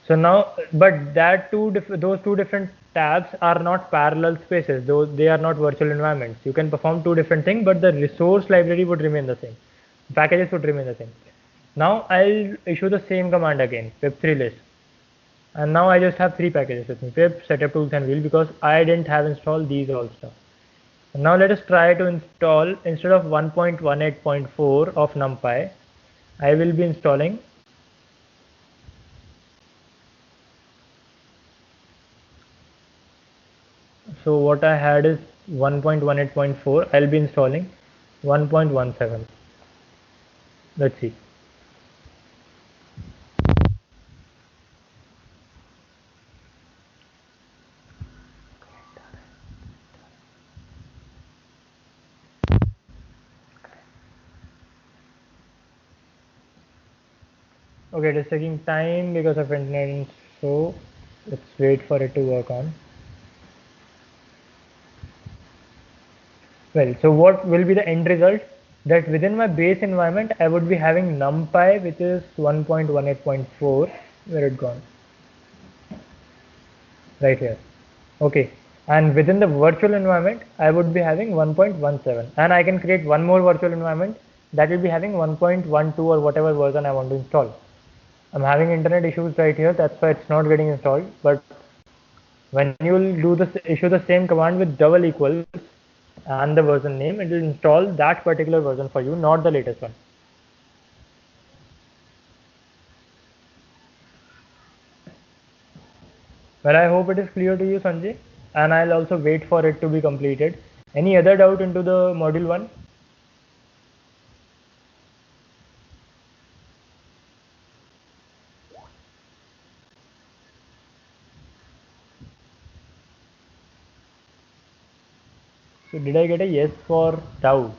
So now, but those two different tabs are not parallel spaces. Those they are not virtual environments. You can perform two different things, but the resource library would remain the same. Packages would remain the same. Now I'll issue the same command again, pip3 list. And now I just have three packages with me, pip, setup tools and wheel, because I didn't have installed these all stuff. And now let us try to install, instead of 1.18.4 of NumPy, I will be installing so what I had is 1.18.4. I'll be installing 1.17. Let's see. Okay, it is taking time because of internet, so let's wait for it to work on. Well, so what will be the end result? That within my base environment, I would be having NumPy, which is 1.18.4. Where it gone? Right here. Okay. And within the virtual environment, I would be having 1.17. And I can create one more virtual environment that will be having 1.12 or whatever version I want to install. I'm having internet issues right here. That's why it's not getting installed. But when you will issue the same command with double equals and the version name, it will install that particular version for you, not the latest one. Well, I hope it is clear to you, Sanjay, and I'll also wait for it to be completed. Any other doubt into the module 1? So did I get a yes for doubt?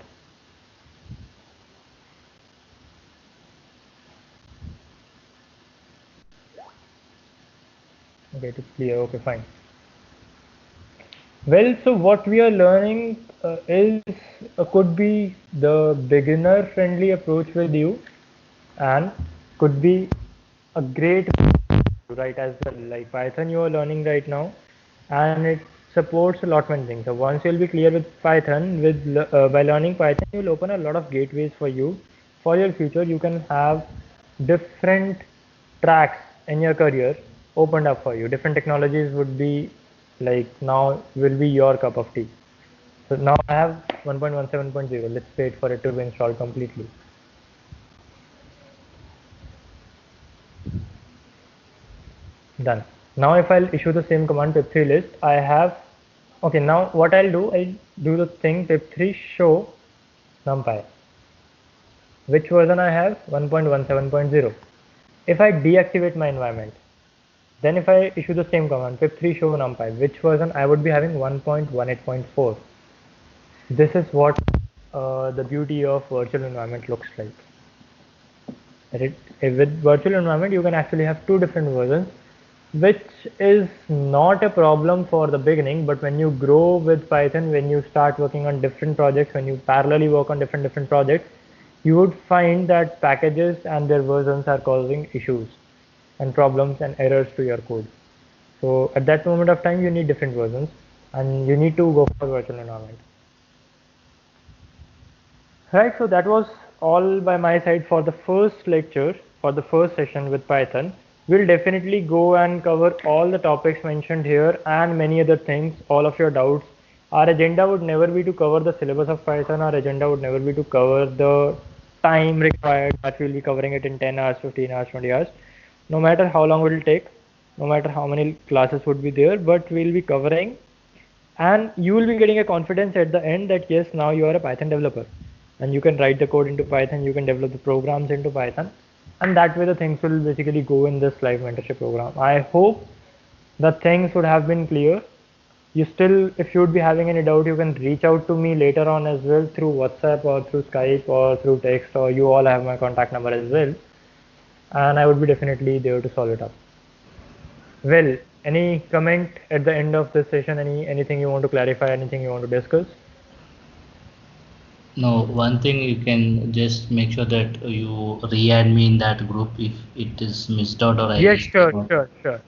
Okay, it is clear. Okay, fine. Well, so what we are learning could be the beginner friendly approach with you, and could be a great right as well. Like Python you are learning right now, and it supports a lot many things. So once you'll be clear with Python, by learning Python, you'll open a lot of gateways for you. For your future, you can have different tracks in your career opened up for you. Different technologies would be like now will be your cup of tea. So now I have 1.17.0. Let's wait for it to be installed completely. Done. Now if I'll issue the same command pip3 list, I have, okay, now what I'll do the thing pip3 show numpy. Which version I have? 1.17.0. If I deactivate my environment, then if I issue the same command pip3 show numpy, which version I would be having? 1.18.4. This is what the beauty of virtual environment looks like. With virtual environment, you can actually have two different versions, which is not a problem for the beginning, but when you grow with Python, when you start working on different projects, when you parallelly work on different projects, you would find that packages and their versions are causing issues and problems and errors to your code. So at that moment of time, you need different versions and you need to go for virtual environment. Right, so that was all by my side for the first lecture, for the first session with Python. We'll definitely go and cover all the topics mentioned here and many other things, all of your doubts. Our agenda would never be to cover the syllabus of Python. Our agenda would never be to cover the time required, that we'll be covering it in 10 hours, 15 hours, 20 hours. No matter how long it will take, no matter how many classes would be there, but we'll be covering, and you will be getting a confidence at the end that yes, now you are a Python developer and you can write the code into Python, you can develop the programs into Python, and that way the things will basically go in this live mentorship program. I hope the things would have been clear. You still, if you would be having any doubt, you can reach out to me later on as well through WhatsApp or through Skype or through text, or you all have my contact number as well, and I would be definitely there to solve it up. Well, any comment at the end of this session? Anything you want to clarify? Anything you want to discuss? No, one thing you can just make sure that you re-add me in that group if it is missed out or I Yes, missed sure. out.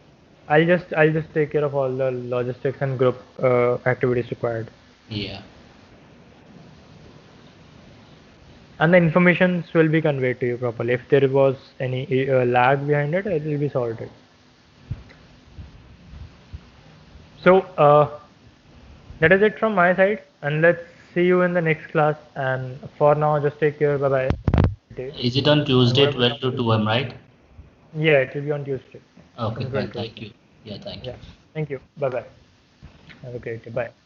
I'll just take care of all the logistics and group activities required. Yeah. And the informations will be conveyed to you properly. If there was any lag behind it, it will be sorted. So that is it from my side, and let's see you in the next class. And for now, just take care. Bye bye. Is it on Tuesday 12 to 2 am, right? Yeah, it will be on Tuesday. Okay, On fine. 12 to 2. Thank you. Yeah, thank you. Yeah. Thank you. Bye bye. Have a great day. Bye.